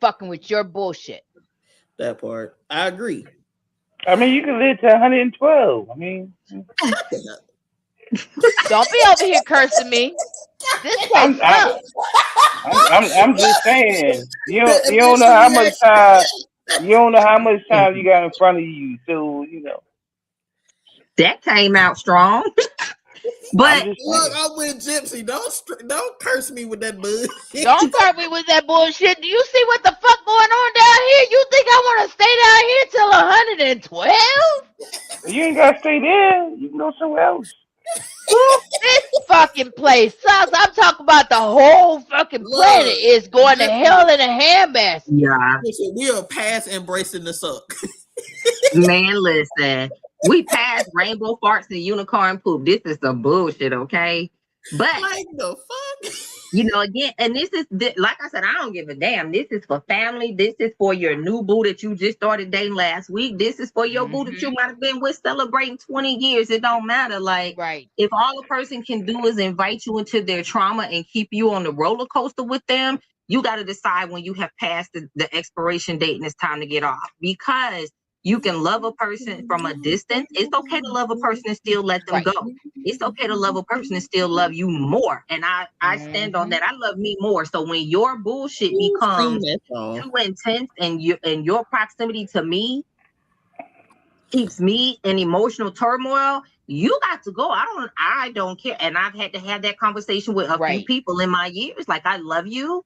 fucking with your bullshit. That part. I agree. I mean, you can live to 112. I mean, Don't be over here cursing me. This place I'm I'm sucks. I'm just saying. The You don't know initial how much time. reaction. You don't know how much time you got in front of you. So That came out strong. I'm But just Look, saying. I'm with Gypsy. Don't curse me with that bullshit. Don't curse me with that bullshit. Do you see what the fuck going on down here? You think I want to stay down here till 112? You ain't gotta stay there. You can go somewhere else. This fucking place sucks. I'm talking about the whole fucking planet Look, is going to Gypsy, hell in a handbasket. yeah, listen, we are past embracing the suck. man, listen. We passed rainbow farts and unicorn poop. This is some bullshit, okay? But Like the fuck? again, and like I said, I don't give a damn. This is for family. This is for your new boo that you just started dating last week. This is for your boo that you Hmm. might have been with celebrating 20 years. It don't matter. Like, Right. if all a person can do is invite you into their trauma and keep you on the roller coaster with them, you got to decide when you have passed the expiration date and it's time to get off. Because you can love a person from a distance. It's okay to love a person and still let them Right. go. It's okay to love a person and still love you more. And I stand on Hmm. that. I love me more. So when your bullshit Sing becomes that song. too intense and your proximity to me keeps me in emotional turmoil, you got to go. I don't care. And I've had to have that conversation with a few Right. people in my years. Like, I love you,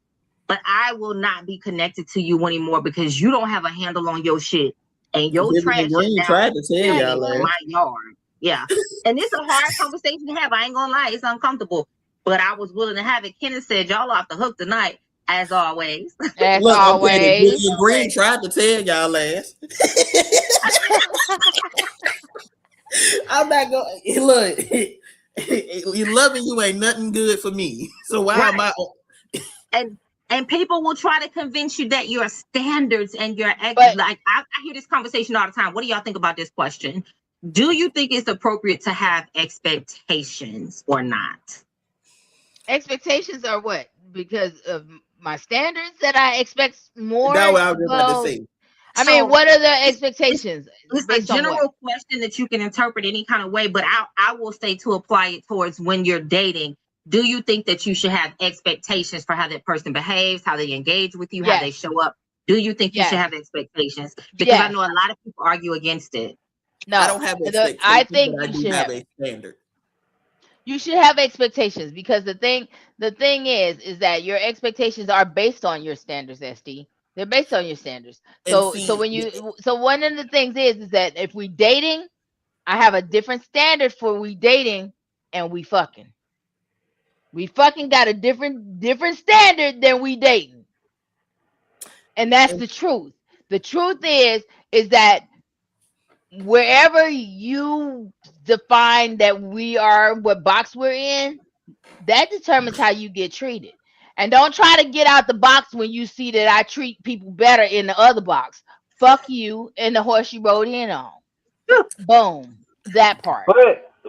but I will not be connected to you anymore because you don't have a handle on your shit and your Vivian trash is Green now tried to tell sitting y'all Right. in that. my yard. Yeah. And it's a hard conversation to have. I ain't gonna lie, it's uncomfortable. But I was willing to have it. Kenneth said y'all off the hook tonight, as always. As Look, I'm saying it. always. Vivian Green tried to tell y'all last. I'm not going. Look, loving you ain't nothing good for me. So why am Right. I? And people will try to convince you that your standards and your But like I hear this conversation all the time. What do y'all think about this question? Do you think it's appropriate to have expectations or not? expectations are what? Because of my standards that I expect more. That's what I was about to Well, say. I mean, So what are the it's it's expectations it's a based on what? general question that you can interpret any kind of way, but I will say to apply it towards when you're dating. Do you think that you should have expectations for how that person behaves, how they engage with you, how they Yes. show up? Do you think you should Yes. have expectations? Because I Yes. know a lot of people argue against it. I No. don't have I expectations, think but I you do should have have a it. standard. You should have expectations because the thing is that your expectations are based on your standards, SD. They're based on your standards. And So see, when you so one of the things is that if we dating, I have a different standard for we dating and we fucking. We fucking got a different standard than we dating. And that's and, the truth. The truth is that wherever you define that we are what box we're in, that determines how you get treated. And don't try to get out the box when you see that I treat people better in the other box. Fuck you and the horse you rode in on. Boom. That part.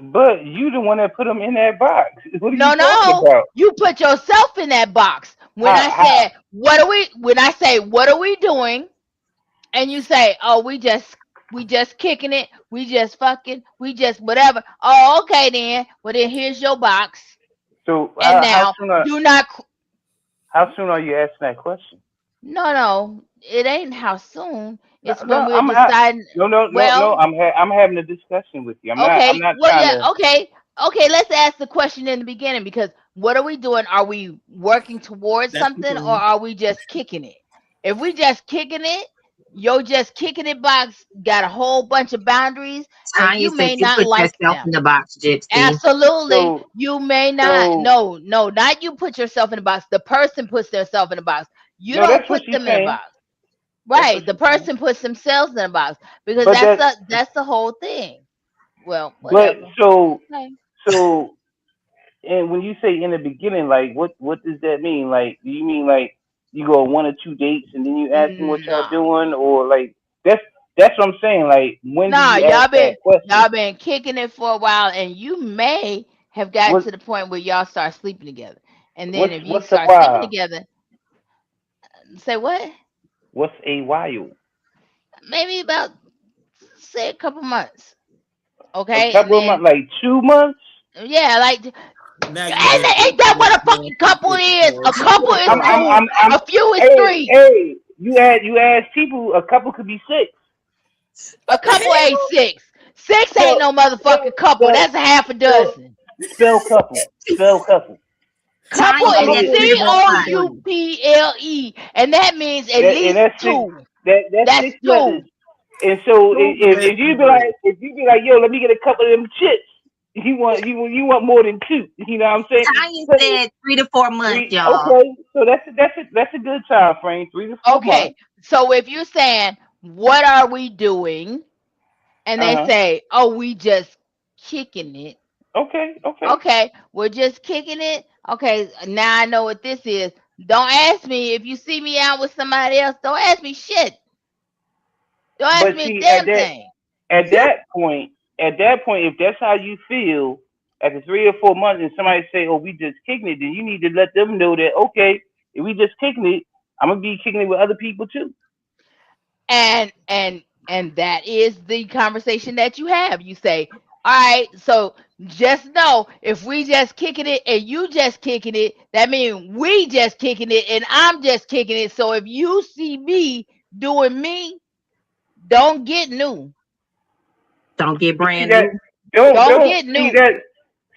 But you the one that put them in that box. What are you No, talking no. about? You put yourself in that box. When I How? said, when I say, what are we doing? And you say, oh, we just kicking it. We just fucking. We just whatever. Oh, okay then. Well, then here's your box. So And how now soon are do not. you asking that question? No, no. It ain't how soon. No, It's when no, we're deciding. no. Well, I'm having a discussion with you. I'm okay. not Well, trying yeah. to. Okay. Okay. Let's ask the question in the beginning because what are we doing? Are we working towards that's the something or thing. are we just kicking it? If we just kicking it, yo, just kicking it box got a whole bunch of boundaries and Tanya you said may you not put like yourself them. in the box, Gypsy. Absolutely. So You may not. so No, no, not you put yourself in the box. The person puts themselves in the box. You no, don't that's what put she's them in a saying. box. That's what Right. The she's saying. person puts themselves in a box because But that's the whole thing. Well, but whatever. so Okay. so and when you say in the beginning, like what does that mean? Like do you mean like you go on 1 or 2 dates and then you ask them what y'all No. doing, or like that's what I'm saying. Like, when do No, you ask that question? y'all been kicking it for a while, and you may have gotten What to the point where y'all start sleeping together. And then what's if you what's a start sleeping while? together, say what? What's a while? Maybe about say a couple months. A Okay, and couple of then months, like 2 months. yeah, like Now you just ain't that what a fucking couple pushing is? for A it. You couple pushing is I'm, for it. I'm, two, I'm, I'm. a few is Hey, three. hey, you ask people. A couple could be 6. A What the couple ain't hell? six. Six ain't Spell, no spell, motherfucking couple. spell, That's a half a spell, dozen. spell couple. Spell couple. Couple Tanya A said is that couple three is to four more than months. three. COUPLE, and that means at And least that's 6. two. That's That's 6 letters. two. And so Two's less if you than be three. like, yo, let me get a couple of them chips. You want more than 2. You know what I'm saying? Tanya So said 3 to 4 months, 3. y'all. Okay. So that's a good time frame. 3 to 4 months. Okay, so if you're saying, what are we doing? And Uh they huh. say, oh, we just kicking it. Okay. Okay. Okay, we're just kicking it. Okay, now I know what this is. Don't ask me if you see me out with somebody else. Don't ask me shit. Don't ask But me a see, damn thing. at that point, if that's how you feel after 3 or 4 months, and somebody say, "Oh, we just kicking it," then you need to let them know that, okay, if we just kicking it, I'm gonna be kicking it with other people too. And that is the conversation that you have. You say, all right, so just know if we just kicking it and you just kicking it, that means we just kicking it and I'm just kicking it. So if you see me doing me, don't get new. Don't get But see brand that new. Don't don't get see new. that.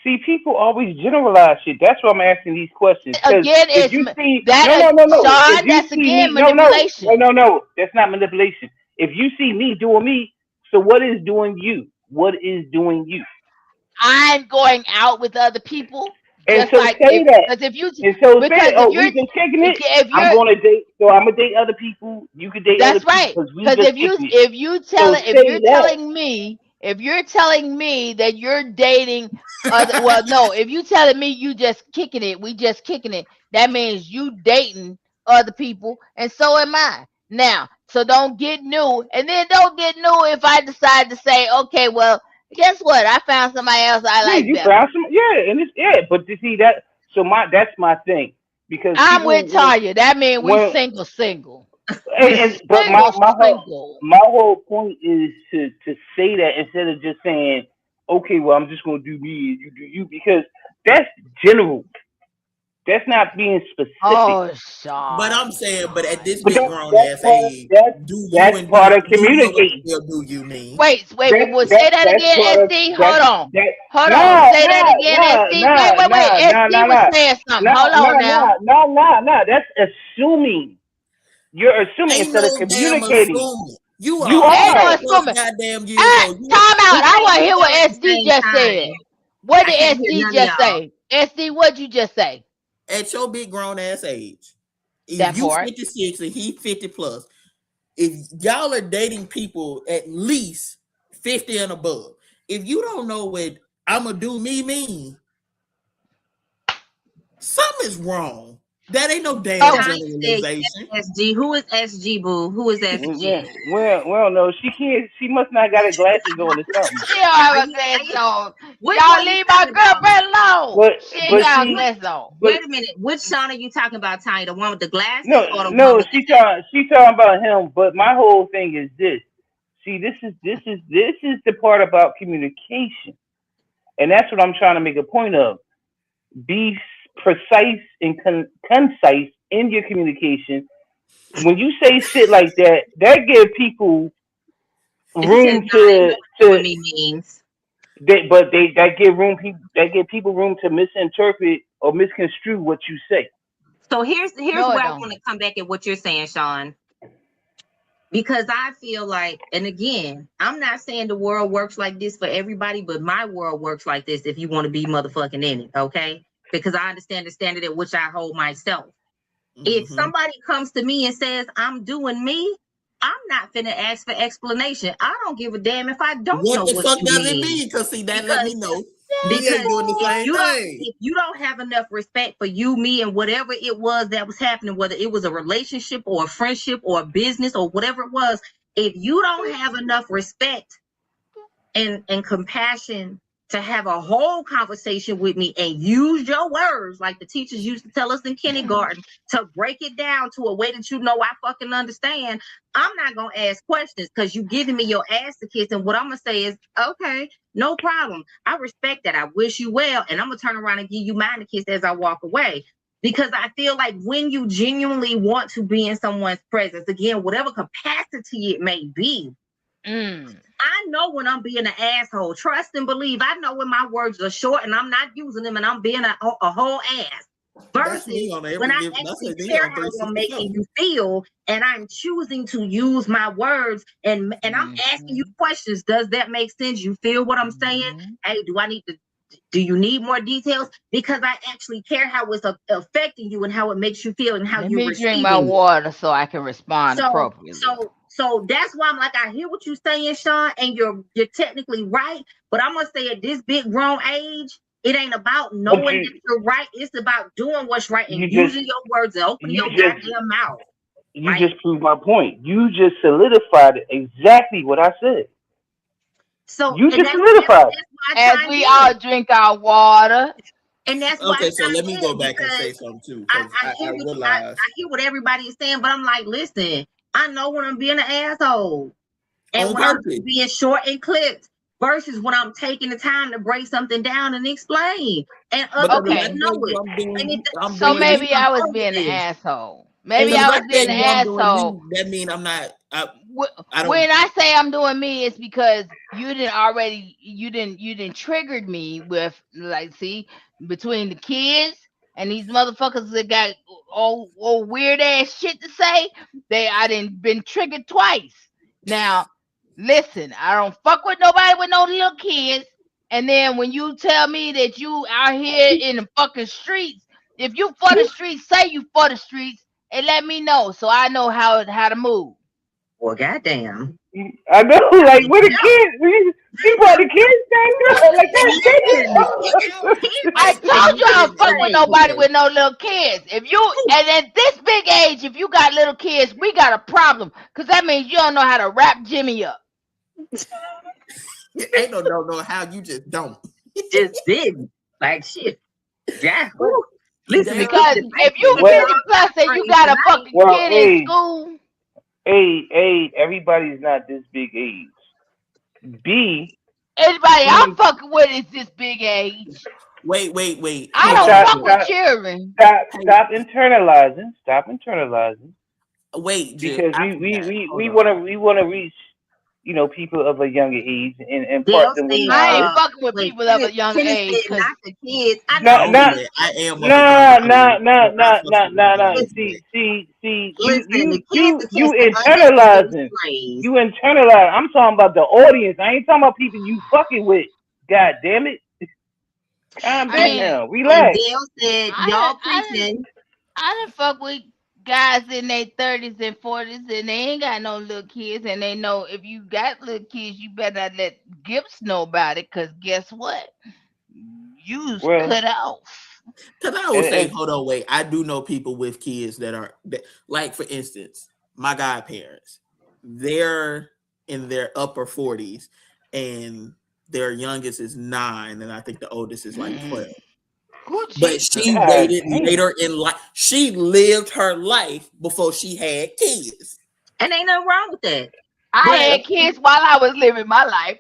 See, people always generalize shit. That's why I'm asking these questions. Because Again, if it's you see, that no. If Sean, you that's see again me, manipulation. no. That's not manipulation. If you see me doing me, so what is doing you? What is doing you? I'm going out with other people, And just so like say if that. because if you And so say because it. Oh, we just kicking it. if I'm you're going to date. So I'm gonna date other people. You can date other that's people right. because we Because just kicking it. So if say you're that. telling me that you're dating other well no if you telling me you just kicking it we just kicking it that means you dating other people and so am I now. So don't get new and then don't get new if I decide to say okay well guess what I found somebody else I Yeah, like you better. found some. Yeah, and it's yeah. But you see that. So that's my thing because I'm people with Tanya. That means we when single. and, We but single. my whole point is to say that instead of just saying, okay, well, I'm just gonna do me and you do you, because that's general. That's not being specific. Oh, But I'm Sean, saying, but at this But big grown ass age, do you that's and part of do you know what communicating. the hell do you mean? Wait. Say that That's again, part of SD. that that. Hold on. Nah, Say that again, SD. Wait. SD was saying something. Hold on now. That's assuming. You're assuming Ain't instead of no damn communicating. assuming. You You are Ain't no hundred are. plus assuming. goddamn years Ah, old. You time We out. I can't want to hear hear y'all at what the SD same just said. time. What I did can't hear SD none of just y'all. say? SD, what'd you just say? at your big grown ass age. If That you part. 56 and he 50 plus, if y'all are dating people at least 50 and above, if you don't know what I'ma do me mean, something's wrong. That ain't no damn Oh, Tanya said generalization. yes, SG. Who is SG, boo? Who is Yeah. SG? Well, no. She can't. She must not got her glasses on or something. she don't Are have a you, are glass you, on. which Y'all one you leave my talking about? girlfriend alone. But She ain't but Which, got a see, which, glass on. but wait a minute. Which Shauna you talking about, Tanya? The one with the no, glasses or the one no. with the She talking about him. But my whole thing is this. See, this is the part about communication, and that's what I'm trying to make a point of. Be precise and concise in your communication. When you say shit like that, that give people He says, room nah, they know to what doing me means. that give people room to misinterpret or misconstrue what you say. So here's No, it where I don't. want to come back at what you're saying, Sean. Because I feel like, and again, I'm not saying the world works like this for everybody, but my world works like this if you want to be motherfucking in it, okay? Because I understand the standard at which I hold myself. If Mm-hmm. somebody comes to me and says I'm doing me, I'm not finna ask for explanation. I don't give a damn if I don't What know the what fuck you does it mean. mean? Because see, that let Because me know. We Because ain't doing the same thing. if you don't have enough respect for you, me, and whatever it was that was happening, whether it was a relationship or a friendship or a business or whatever it was, if you don't have enough respect and compassion to have a whole conversation with me and use your words like the teachers used to tell us in kindergarten to break it down to a way that you know I fucking understand, I'm not gonna ask questions because you giving me your ass to kiss, and what I'm gonna say is, okay, no problem. I respect that. I wish you well, and I'm gonna turn around and give you mine to kiss as I walk away. Because I feel like when you genuinely want to be in someone's presence, again, whatever capacity it may be, I know when I'm being an asshole. Trust and believe. I know when my words are short and I'm not using them and I'm being a whole ass. Versus when I actually care how I'm making you feel and I'm choosing to use my words and I'm asking you questions. Does that make sense? You feel what I'm saying? Hey, do you need more details? Because I actually care how it's affecting you and how it makes you feel and how you're receiving. Let me drink my water so I can respond appropriately. So that's why I'm like, I hear what you're saying, Sean, and you're technically right. But I'm gonna say at this big grown age, it ain't about knowing that you're right. It's about doing what's right and using your words and opening your goddamn mouth. You just proved my point. You just solidified exactly what I said. So you just solidified. As we all drink our water. And that's why. Okay, so let me go back and say something too. I hear what everybody is saying, but I'm like, listen, I know when I'm being an asshole and when I'm being short and clipped versus when I'm taking the time to break something down and explain. And other people know it. So maybe I was being an asshole. Maybe I was being an asshole. That means I'm not. When I say I'm doing me, it's because you didn't triggered me with, like, see, between the kids and these motherfuckers that got all weird ass shit to say. I didn't been triggered twice. Now, listen, I don't fuck with nobody with no little kids. And then when you tell me that you out here in the fucking streets, if you for the streets, say you for the streets and let me know so I know how to move. Well, goddamn. I know, like, what the kids? You brought the kids down, like that. I told you I don't fuck with nobody with no little kids. If you, and at this big age, if you got little kids, we got a problem. Because that means you don't know how to wrap Jimmy up. Ain't no how, you just don't. Just didn't. Like shit. Yeah. Listen, because if you 50 plus and you got a fucking kid in school. A, everybody's not this big age. B, anybody I'm fucking with is this big age. Wait. I don't fuck with children. Stop internalizing. Wait, because we want to reach, people of a younger age and part them with. I ain't fucking with people of a younger age. Not the kids. I am. No. See. You internalizing. You internalize. I'm talking about the audience. I ain't talking about people you fucking with. God damn it. Calm down now. Relax. Dale said, y'all preaching. I didn't fuck with guys in their 30s and 40s and they ain't got no little kids, and they know if you got little kids, you better not let Gibbs know about it, because guess what? You cut off. Because I would say, hold on, wait. I do know people with kids that like, for instance, my godparents, they're in their upper 40s and their youngest is 9, and I think the oldest is like 12. But she waited later in life. She lived her life before she had kids. And ain't nothing wrong with that. I had kids while I was living my life.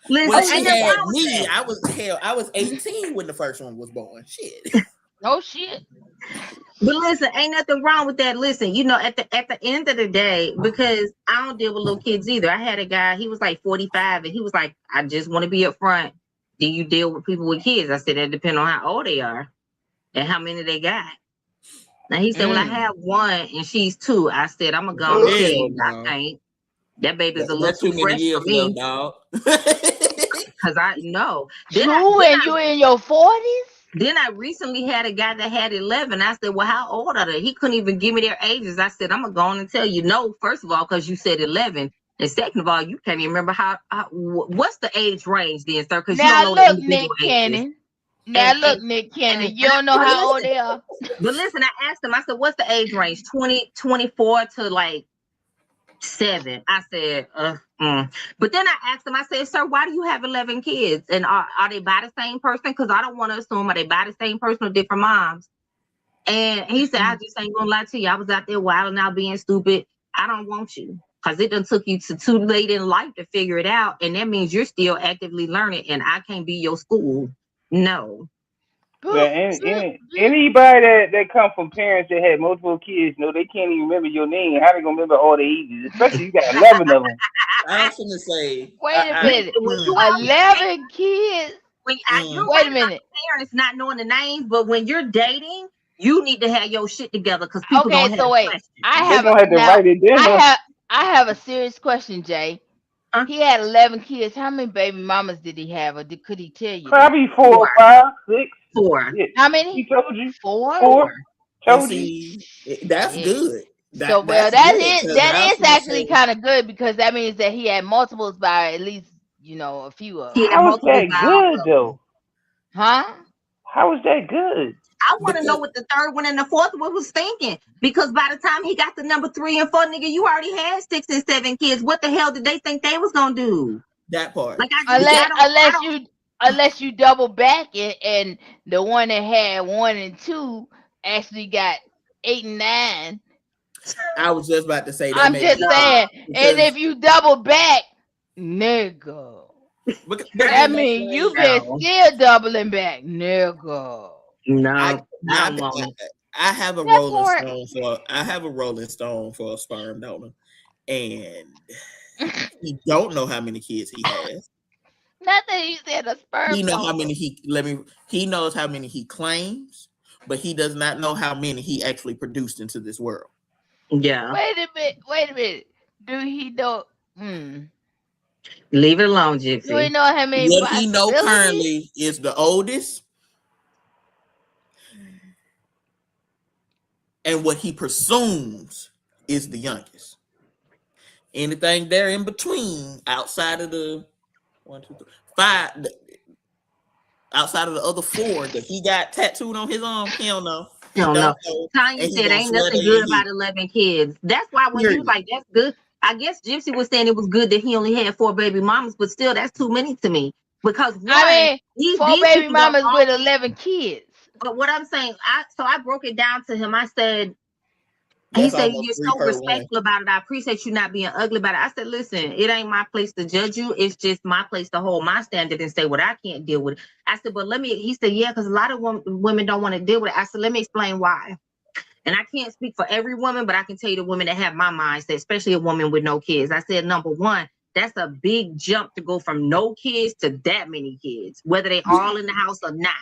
Listen, when she had me, I was 18 when the first one was born. Shit. No shit. But listen, ain't nothing wrong with that. Listen, at the end of the day, because I don't deal with little kids either. I had a guy, he was like 45, and he was like, I just want to be up front. Do you deal with people with kids? I said, that depends on how old they are and how many they got. Now he said, well, I have one and she's 2. I said, I'm gonna go ahead. I can't. That baby's a little too fresh for me. Because I know. And you in your 40s? Then I recently had a guy that had 11. I said, well, how old are they? He couldn't even give me their ages. I said, I'm gonna go on and tell you no, first of all, because you said 11. And second of all, you can't even remember what's the age range then, sir? Because you don't Now know the look, individual Nick ages. Cannon. Now look, Nick Cannon. You don't know how old they are. But listen, I asked him. I said, "What's the age range? 20, 24 to like 7?" I said, But then I asked him. I said, "Sir, why do you have 11 kids? And are they by the same person? Because I don't want to assume are they by the same person or different moms." And he said, "I just ain't gonna lie to you. I was out there wilding out, being stupid. I don't want you." Because it done took you to too late in life to figure it out. And that means you're still actively learning. And I can't be your school. No. Well, anybody that come from parents that had multiple kids, they can't even remember your name. How they gonna remember all the ages? Especially you got 11 of them. I was gonna say. Wait a minute. When you 11 kids. You're Wait right a minute. parents not knowing the names, but when you're dating, you need to have your shit together because people Okay, don't so have wait. questions. They gonna have to write it down. I have a serious question, Jay. He had 11 kids. How many baby mamas did he have, or could he tell you that? Probably 4 or 5, 6. 4. Yeah. How many? He told you. 4. 4. And Told you. see, that's Yeah. good. So That's that good, is 'cause that I was is gonna actually say, kind of good because that means that he had multiples by at least a few of He them. had How is multiple that vowels. good though? Huh? How is that good? I want to know because what the third one and the fourth one was thinking. Because by the time he got to number 3 and 4, nigga, you already had 6 and 7 kids. What the hell did they think they was gonna do? that part. Like Unless you double back and the one that had 1 and 2 actually got 8 and 9. I was just about to say that I'm may just be true saying, and because if you double back, nigga, but that then that's means you like been No, still doubling back, nigga. I no, I I don't want it. I have a That Rolling part. Stone for a sperm donor, and he don't know how many kids he has. Not that you said a He sperm know how donor. many he knows how many he claims, but he does not know how many he actually produced into this world. Yeah, Wait a minute. Wait a minute. Do he know? Hmm. leave it alone, Do we Gypsy. know how many What he know possibilities? currently is the oldest, and what he presumes is the youngest. Anything there in between, outside of the 1, 2, 3, 5, outside of the other 4 that he got tattooed on his arm, he don't know. I He don't know. don't know, Tanya and he said gonna ain't swear they nothing ain't good he. about 11 kids. That's why when you was Period. like, that's good. I guess Gypsy was saying it was good that he only had 4 baby mamas, but still, that's too many to me. Because I one, mean, these 4 baby people don't mamas with always. 11 kids. But what I'm saying, I broke it down to him. I said, he That's said, almost "You're 3 so per one. respectful about it. I appreciate you not being ugly about it." I said, "Listen, it ain't my place to judge you. It's just my place to hold my standard and say what I can't deal with." I said, "But let me," he said, "Yeah, because a lot of women don't want to deal with it." I said, "Let me explain why." And I can't speak for every woman, but I can tell you the women that have my mindset, especially a woman with no kids. I said, number one, that's a big jump to go from no kids to that many kids, whether they all in the house or not.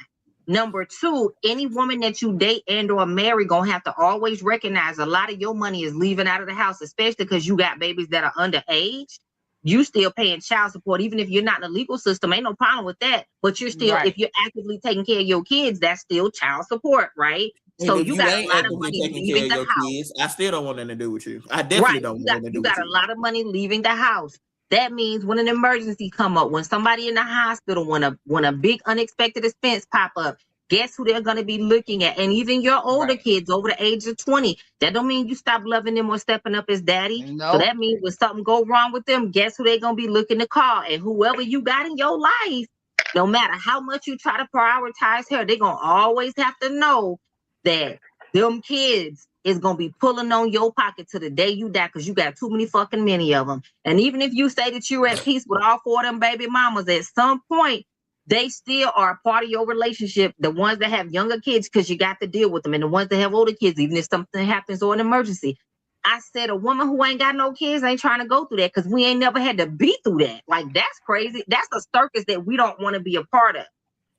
Number two, any woman that you date and or marry gonna have to always recognize a lot of your money is leaving out of the house, especially because you got babies that are underage. You still paying child support, even if you're not in the legal system, ain't no problem with that. But you're still, Right. if you're actively taking care of your kids, that's still child support, right? And So if you you got a ain't lot of actively money taking care leaving of the your house. kids, I still don't want nothing to do with you. I definitely Right. don't want nothing to do You with got a you. lot of money leaving the house. That means when an emergency come up, when somebody in the hospital, when a big unexpected expense pop up, guess who they're gonna be looking at? And even your older Right. kids over the age of 20, that don't mean you stop loving them or stepping up as daddy. So Nope. that means when something go wrong with them, guess who they're gonna be looking to call? And whoever you got in your life, no matter how much you try to prioritize her, they're gonna always have to know that them kids is gonna be pulling on your pocket to the day you die because you got too many fucking many of them. And even if you say that you're at peace with all 4 of them baby mamas, at some point they still are a part of your relationship. The ones that have younger kids, because you got to deal with them, and the ones that have older kids, even if something happens or an emergency. I said a woman who ain't got no kids ain't trying to go through that because we ain't never had to be through that. Like that's crazy. That's a circus that we don't want to be a part of.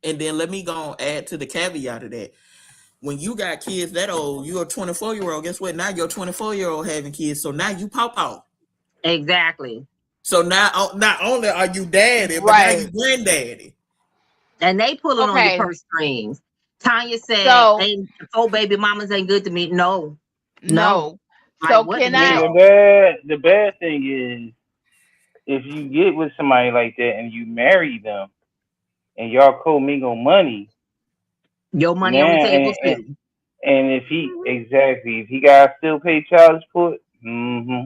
And then let me go and add to the caveat of that. When you got kids that old, you're a 24-year-old. Guess what? Now you're a 24-year-old having kids. So now you pop out. Exactly. So now not only are you daddy, but now you Right. granddaddy. And they pulling on your Okay. purse strings. Tanya said, So ain't 4 baby mamas ain't good to me. No, no. no. Like So what the can Yeah, I? hell? the bad thing is if you get with somebody like that and you marry them and y'all co-mingle money, Your money on the now table too. and if he exactly if he gotta still pay child support, mm-hmm.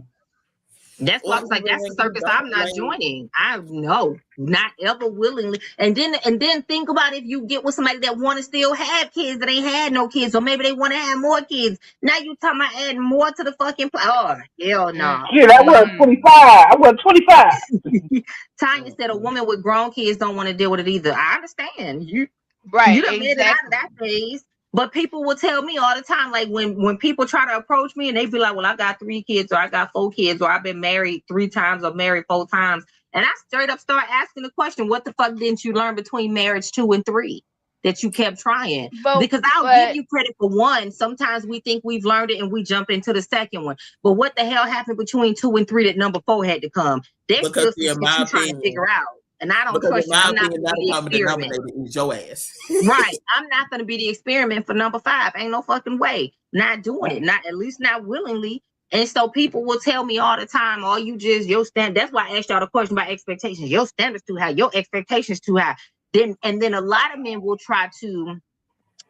That's why I Or was like, even that's the when you circus I'm don't, not like, joining. I no, not ever willingly. And then think about if you get with somebody that want to still have kids that ain't had no kids, or maybe they want to have more kids. Now you talking about adding more to the fucking oh hell no. Shit, I was Mm. 25. I was 25. Tanya said a woman with grown kids don't want to deal with it either. I understand. You Right, done made it out of exactly. that phase. But people will tell me all the time, like when people try to approach me and they be like, well, I got 3 kids or I got 4 kids or I've been married 3 times or married 4 times. And I straight up start asking the question, what the fuck didn't you learn between marriage 2 and 3 that you kept trying? But Because I'll give but you credit for one. Sometimes we think we've learned it and we jump into the second one. But what the hell happened between 2 and 3 that number 4 had to come? There's because still some in shit my you trying to opinion, figure out. And I don't because in trust you. And my I'm not opinion, going to not be a the common experiment. denominator is your ass. Right. I'm not going to be the experiment for number 5. Ain't no fucking way. Not doing it. Not at least not willingly. And so people will tell me all the time, oh, you just your stand. That's why I asked y'all the question about expectations. Your standards too high. Your expectations too high. Then a lot of men will try to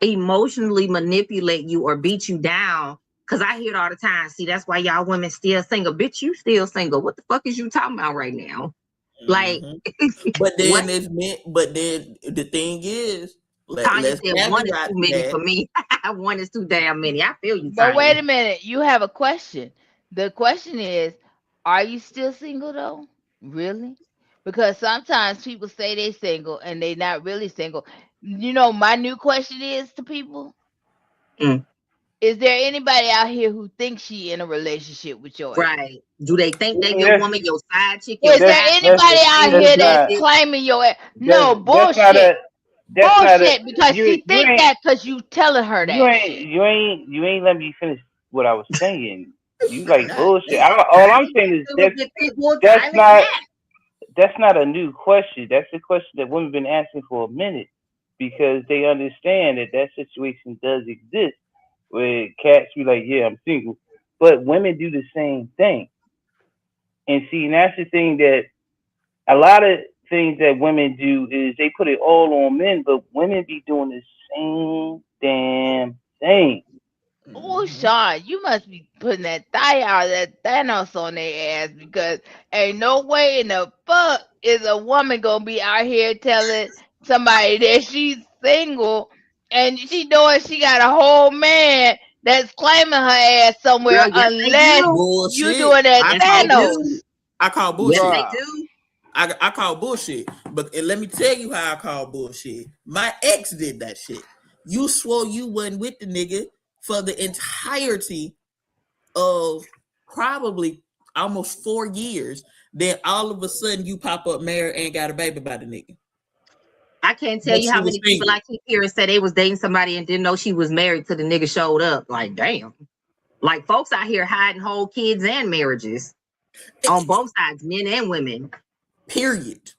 emotionally manipulate you or beat you down. Cause I hear it all the time. See, that's why y'all women still single. Bitch, you still single. What the fuck is you talking about right now? Like, Mhm. But what? then it's meant. But then the thing is, Tanya let's said one is caveat too to many that for me. One is too damn many. I feel you, but Tanya. wait a minute, you have a question. The question is, are you still single though? Really? Because sometimes people say they single and they not really single. My new question is to people, Mm, is there anybody out here who thinks she in a relationship with your ass? right. Do they think they your That's woman, your side chick, your Is there side piece, that's anybody your out friend, here your that's not benefit? claiming your ass? No, that's not bullshit. a that's not a Bullshit, because she you think ain't that because you telling her you that ain't shit. you ain't you ain't let me finish what I was saying. You like God bullshit. damn. All I I'm didn't saying think is it was the pit bull that's diamond not hat. that's not a new question. That's a question that women been asking for a minute because they understand that that situation does exist. Where cats be like, yeah, I'm single, but women do the same thing. And see, and that's the thing that a lot of things that women do is they put it all on men, but women be doing the same damn thing. Oh, Mhm. Sean, you must be putting that thigh out, that Thanos on their ass, because ain't no way in the fuck is a woman gonna be out here telling somebody that she's single and she knowing she got a whole man that's claiming her ass somewhere Girl, yes, they unless do. you Bullshit. doing that I Yes, call they Thanos. do. bullshit. I call Yes, bullshit. they Bruh. do. I call bullshit. But and let me tell you how I call bullshit. My ex did that shit. You swore you wasn't with the nigga for the entirety of probably almost 4 years. Then all of a sudden you pop up married and got a baby by the nigga. I can't tell But you she how was many people single. I keep hearing say they was dating somebody and didn't know she was married till the nigga showed up. Like, damn. Like folks out here hiding whole kids and marriages on both sides, men and women. Period.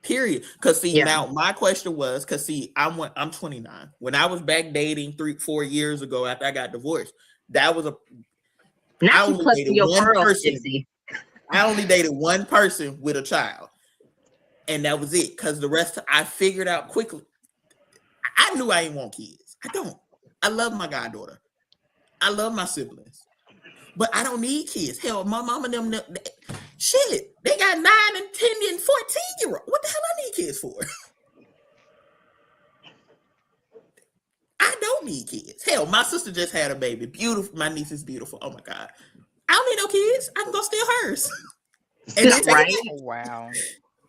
Period. Cause see, Yeah. now my question was, cause see, I'm 29. When I was back dating 3-4 years ago after I got divorced, that was I Not you only clutching dated your one pearls, person. Gypsy. I only dated one person with a child, and that was it. Cause the rest I figured out quickly. I knew I didn't want kids. I don't. I love my goddaughter. I love my siblings, but I don't need kids. Hell, my mom and them, shit, they got 9 and 10 and 14-year-old. What the hell I need kids for? I don't need kids. Hell, my sister just had a baby. Beautiful. My niece is beautiful. Oh my god. I don't need no kids. I can go steal hers and then take it Right? back. Oh, wow.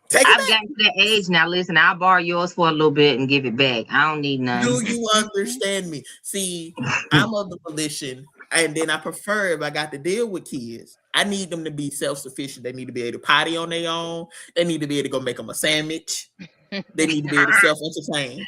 Take it I've back. gotten to that age now. Listen, I'll borrow yours for a little bit and give it back. I don't need Do none. you understand me? See, I'm of the volition, and then I prefer if I got to deal with kids. I need them to be self-sufficient. They need to be able to potty on their own. They need to be able to go make them a sandwich. They need to be able to self-entertain.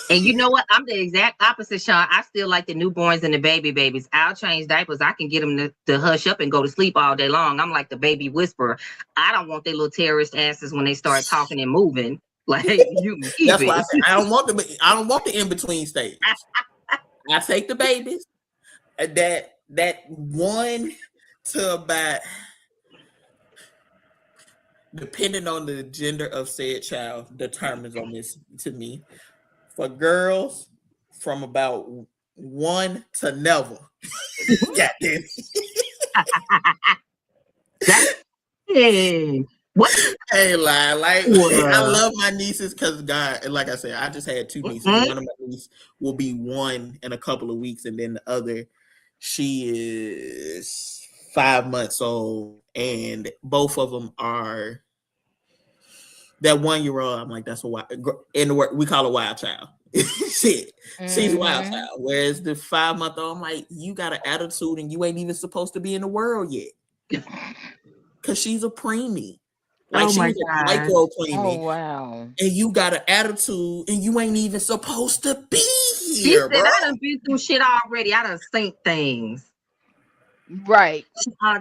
And you know what? I'm the exact opposite, Sean. I still like the newborns and the babies. I'll change diapers. I can get them to hush up and go to sleep all day long. I'm like the baby whisperer. I don't want their little terrorist asses when they start talking and moving. Like you can keep That's why I it. say I don't want the in-between stage. I take the babies that 1 to about depending on the gender of said child, determines on this to me. For girls, from about one to never. God damn Dang. What? I ain't lying. Like I Well, love my nieces because God, and like I said, I just had two nieces. mm-mm. One of my nieces will be one in a couple of weeks, and then the other, she is 5 months old, and both of them are that 1 year old. I'm like, that's a wild. In the word, we call a wild child. Shit, she's a wild Mm-hmm. child. Whereas the 5 month old, I'm like, you got an attitude, and you ain't even supposed to be in the world yet, because she's a preemie. Like Oh she my was a God. micro Oh preemie, wow. and you got an attitude and you ain't even supposed to be She here, said, bro. I done been through shit already. I done seen things. Right.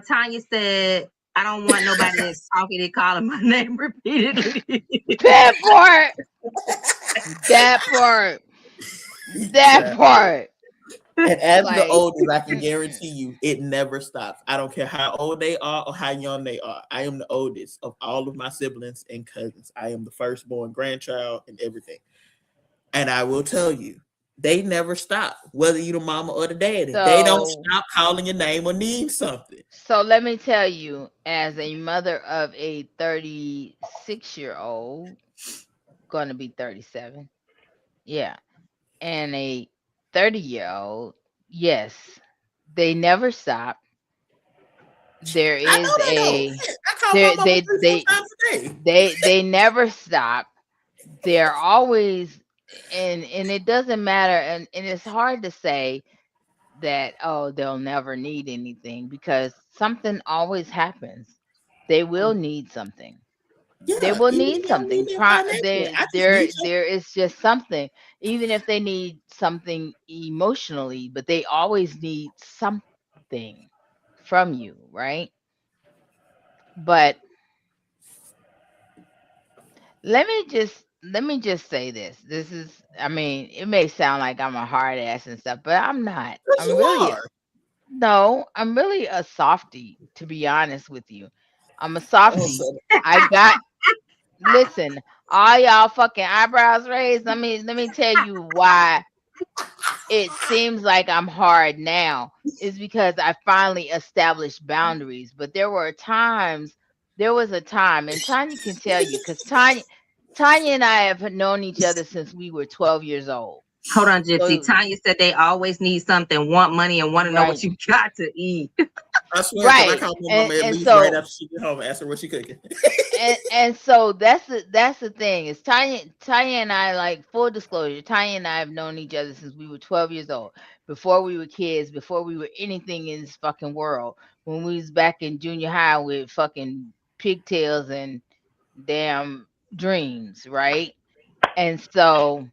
Tanya said, I don't want nobody that's talking and calling my name repeatedly. That part. That part. That Yeah. part. And as the Like, oldest, I can guarantee you it never stops. I don't care how old they are or how young they are. I am the oldest of all of my siblings and cousins. I am the firstborn grandchild and everything. And I will tell you, they never stop, whether you the mama or the daddy. They don't so stop calling your name or need something. so let me tell you, as a mother of a 36-year-old, gonna be 37. Yeah. And a 30-year-old, yes. They never stop. There I is know they don't. a I call my there mama 3 4 times a day. they never stop. They're always, and it doesn't matter, and it's hard to say that, oh, they'll never need anything, because something always happens. They will need something. They Yeah, will even need if they don't need something. that financially, I just There need some. there is just something. Even if they need something emotionally, but they always need something from you, right? But let me just say this. This is, I mean, it may sound like I'm a hard ass and stuff, but I'm not. Yes, you are. No, I'm really a softie, to be honest with you. I'm a Oh, softie. so I got Listen, all y'all fucking eyebrows raised. Let me tell you why it seems like I'm hard now. Is because I finally established boundaries. But there was a time, and Tanya can tell you, because Tanya and I have known each other since we were 12 years old. Hold on, Gypsy. So Tanya said they always need something, want money, and want to know what right, you got to eat. I swear, because I right, call my and mama at and least right so after she get home and ask her what she cooking. and so that's the thing, is Tanya and I, like, full disclosure, Tanya and I have known each other since we were 12 years old, before we were kids, before we were anything in this fucking world, when we was back in junior high with fucking pigtails and damn dreams, right? And so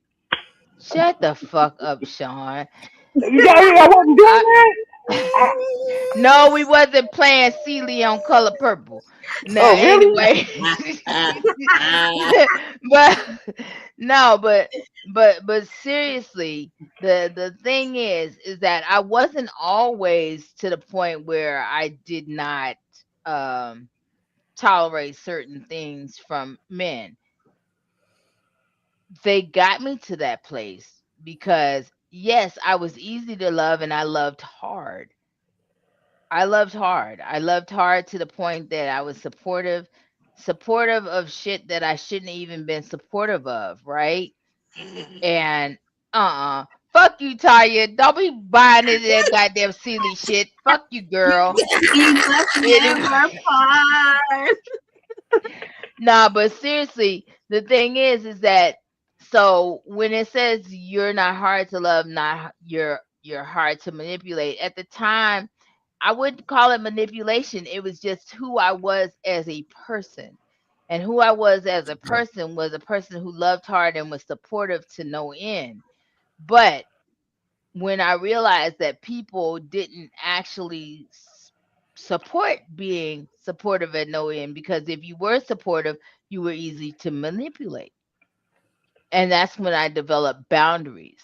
shut the fuck up, Sean. I wasn't doing I, that. I, no, we wasn't playing Celia on Color Purple. Now, oh, really? anyway, Ah, ah. but no, but seriously, the thing is that I wasn't always to the point where I did not um tolerate certain things from men. They got me to that place because, yes, I was easy to love, and I loved hard. I loved hard. I loved hard to the point that I was supportive of shit that I shouldn't even been supportive of, right? And fuck you, Tanya. Don't be buying into that goddamn silly shit. Fuck you, girl. He must Anyway, never part. nah, but seriously, the thing is that, so when it says you're not hard to love, not you're hard to manipulate. At the time, I wouldn't call it manipulation. It was just who I was as a person. And who I was as a person was a person who loved hard and was supportive to no end. But when I realized that people didn't actually support being supportive at no end, because if you were supportive, you were easy to manipulate. And that's when I developed boundaries.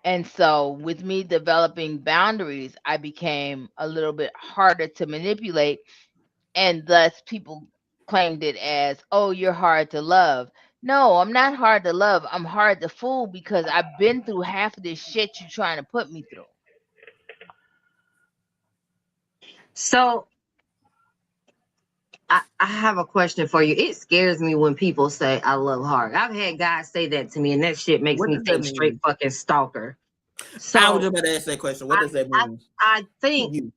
And so, with me developing boundaries, I became a little bit harder to manipulate, and thus people. claimed it as, "Oh, you're hard to love." No, I'm not hard to love. I'm hard to fool because I've been through half of this shit you're trying to put me through. So I have a question for you. It scares me when people say I love hard. I've had guys say that to me, and that shit makes What me does that think straight mean? fucking stalker. I was So just about to ask that question. What I does that I, mean I to think you?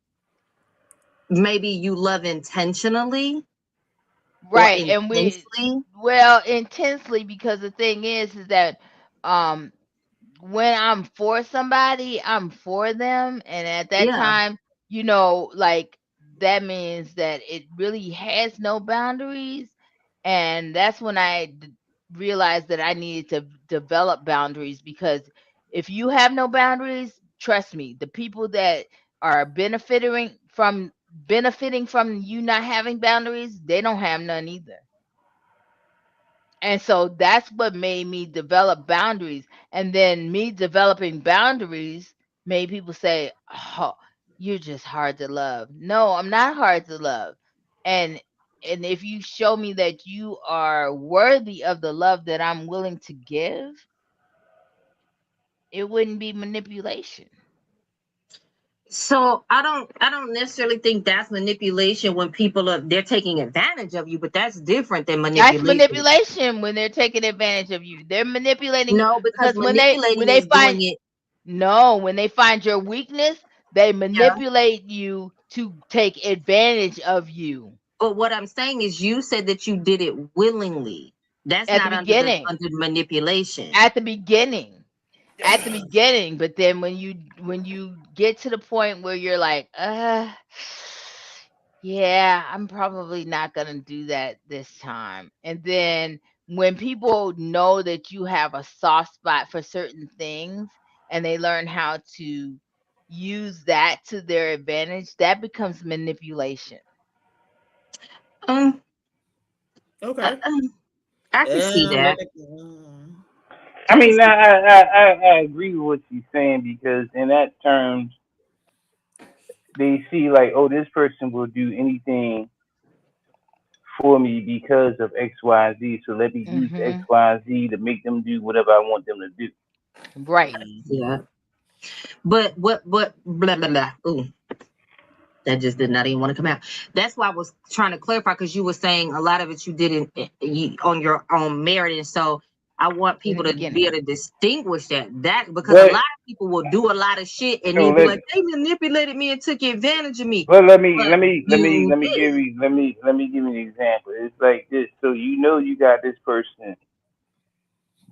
maybe you love intentionally or Right. And intensely. well, intensely, because the thing is that um when I'm for somebody, I'm for them. And at that Yeah. time, like that means that it really has no boundaries. And that's when realized that I needed to develop boundaries, because if you have no boundaries, trust me, the people that are benefiting from you not having boundaries, they don't have none either. And so that's what made me develop boundaries. And then me developing boundaries made people say, "Oh, you're just hard to love." No, I'm not hard to love. And and if you show me that you are worthy of the love that I'm willing to give, it wouldn't be manipulation. So I don't necessarily think that's manipulation when people are they're taking advantage of you, but that's different than That's manipulation. manipulation when they're taking advantage of you. They're manipulating No, because because when manipulating they is doing find it. No, when they find your weakness, they Yeah. manipulate you to take advantage of you But what I'm saying is you said that you did it willingly. That's at the not under the beginning. under manipulation. At the beginning. At the beginning, but then when you get to the point where you're like, yeah, I'm probably not going to do that this time. And then when people know that you have a soft spot for certain things and they learn how to use that to their advantage, that becomes manipulation. Um, I, Okay. um, I can see Um, that. let me- I I can mean, see. I agree with what you're saying because in that terms, they see like, oh, this person will do anything for me because of X, Y, Z. So let me use X, Mhm. Y, Z to make them do whatever I want them to do. Right. Yeah. But what blah blah blah. Ooh, that just did not even want to come out. That's why I was trying to clarify because you were saying a lot of it you didn't on your own merit, and so I want In the people to be beginning. able to distinguish that because a But lot of people will do a lot of shit and so then be let like they manipulated me and took advantage of me, but let me but let me let me you let me did give it. you let me give you an example. It's like this. So you know you got this person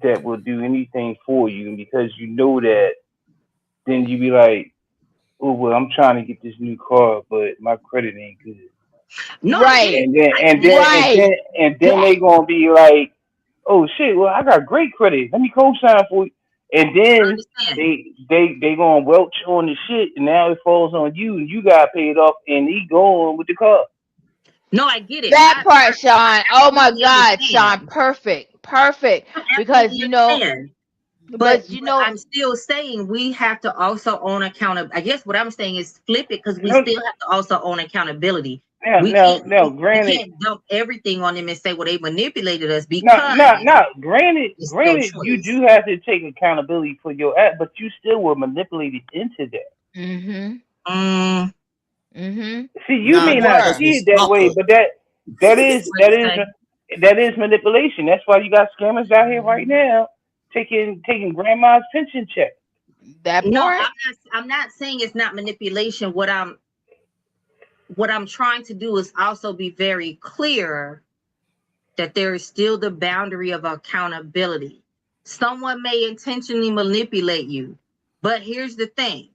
that will do anything for you, and because you know that, then you be like, oh well, I'm trying to get this new car, but my credit ain't good. No, I get it. Right. And then I and get then it. and then Right. and then That they gonna be like, oh shit, well I got great credit. Let me co-sign for you. And I then understand. they gonna welch on the shit, and now it falls on you, and you got paid off, and he going with the car. No, I get it. that part, Sean. I Oh my absolutely God, Sean. understand. Perfect. Perfect. I Because absolutely understand. But but I'm still saying we have to also own accountability. I guess what I'm saying is flip it because we No, still have to also own accountability. now We now can't now we granted, can't dump everything on them and say, well, they manipulated us no because no no granted it's still granted you choice. do have to take accountability for your act, but you still were manipulated into that. mhm. Mm, Mhm. See, you Nah, may you not because were. the see it that way, stalker. but that is What that you is say? that is manipulation. That's why you got scammers out here right Mhm. now taking grandma's pension check. That No, part. I'm not saying it's not manipulation. What I'm trying to do is also be very clear that there is still the boundary of accountability. Someone may intentionally manipulate you, but here's the thing.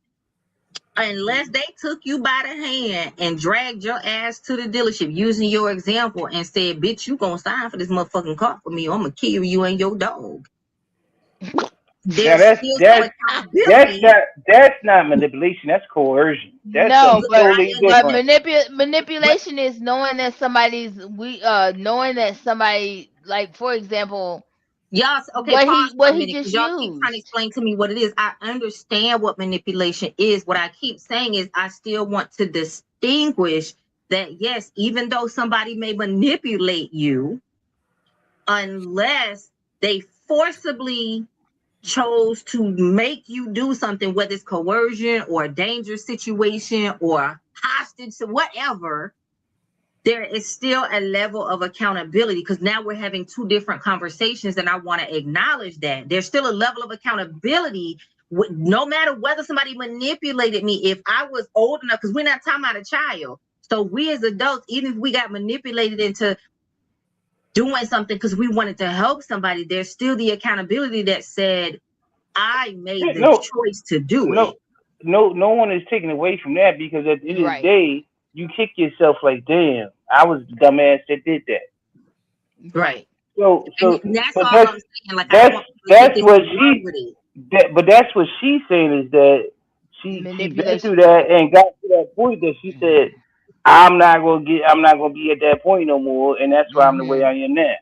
Unless they took you by the hand and dragged your ass to the dealership using your example and said, bitch, you gonna sign for this motherfucking car for me, or I'm gonna kill you and your dog. Now There's still some that's accountability. not manipulation. That's coercion. That's No, something but I totally but understand. different. But manipulation is knowing that somebody, like, for example, y'all, okay, what pause he for what a he minute because just y'all keep trying to used. explain to me what it is. I understand what manipulation is. What I keep saying is I still want to distinguish that yes, even though somebody may manipulate you, unless they forcibly chose to make you do something, whether it's coercion or a dangerous situation or hostage to whatever, there is still a level of accountability, because now we're having two different conversations, and I want to acknowledge that there's still a level of accountability. No matter whether somebody manipulated me, if I was old enough, because we're not talking about a child. So we as adults, even if we got manipulated into doing something because we wanted to help somebody, there's still the accountability that said, I made the No, choice to do no, it. no one is taking away from that, because at the end of the Right. day, you kick yourself like, damn, I was the dumbass that did that. Right. So, And so, that's but all I'm saying. Like, I don't that's want people to think that's this what is wrong with it. but that's what she's saying, is that she's been through Manipulation. that and got to that point that she said, I'm not gonna be at that point no more, and that's why I'm the way Mm-hmm. I am now.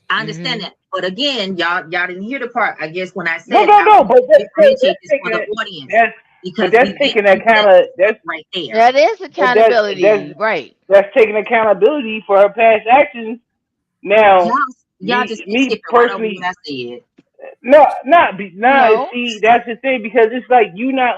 I understand Mm-hmm. that. But again, y'all didn't hear the part, I guess, when I No, said no, I no, want but to differentiate this for the audience, that's but because that's we get taking that into kind that of stuff right there. That is but accountability. Right. that's taking accountability for her past actions. Y'all, Now, y'all just keep me skipping right over what personally, I said. no, not No. see. That's the thing, because it's like you not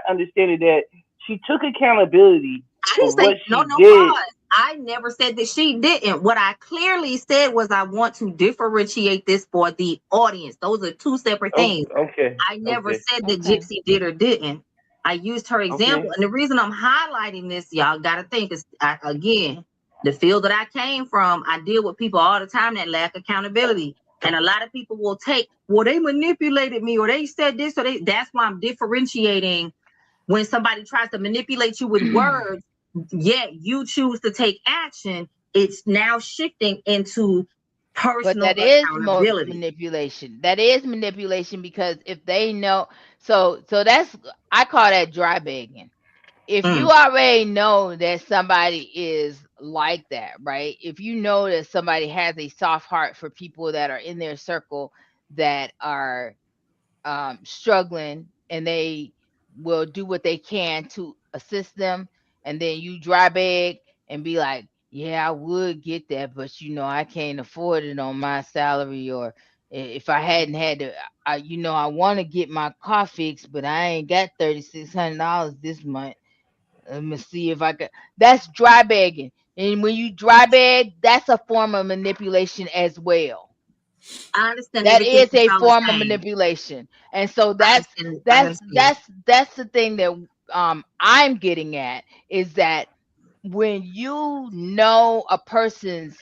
understanding that she took accountability I for didn't say what no, she no did. pause. I never said that she didn't. What I clearly said was I want to differentiate this for the audience. Those are two separate Oh, things. okay, I never okay, said that Okay. Gypsy did or didn't. I used her example. okay. And the reason I'm highlighting this, y'all got to think, is again, the field that I came from, I deal with people all the time that lack accountability. And a lot of people will take, well, they manipulated me, or they said this, or that's why I'm differentiating. When somebody tries to manipulate you with words, yet you choose to take action, it's now shifting into But personal that is accountability. manipulation. That is manipulation because if they know, so that's, I call that dry begging. If Mm. you already know that somebody is like that, right? If you know that somebody has a soft heart for people that are in their circle that are struggling, and they will do what they can to assist them, and then you dry beg and be like, yeah, I would get that, but I can't afford it on my salary, or if I hadn't had to, I want to get my car fixed, but I ain't got $3,600 this month. Let me see if I can. That's dry begging, and when you dry beg, that's a form of manipulation as well. I understand That everything is that a y'all are form of saying. manipulation. And so I that's understand. I that's understand. that's that's the thing that I'm getting at, is that when you know a person's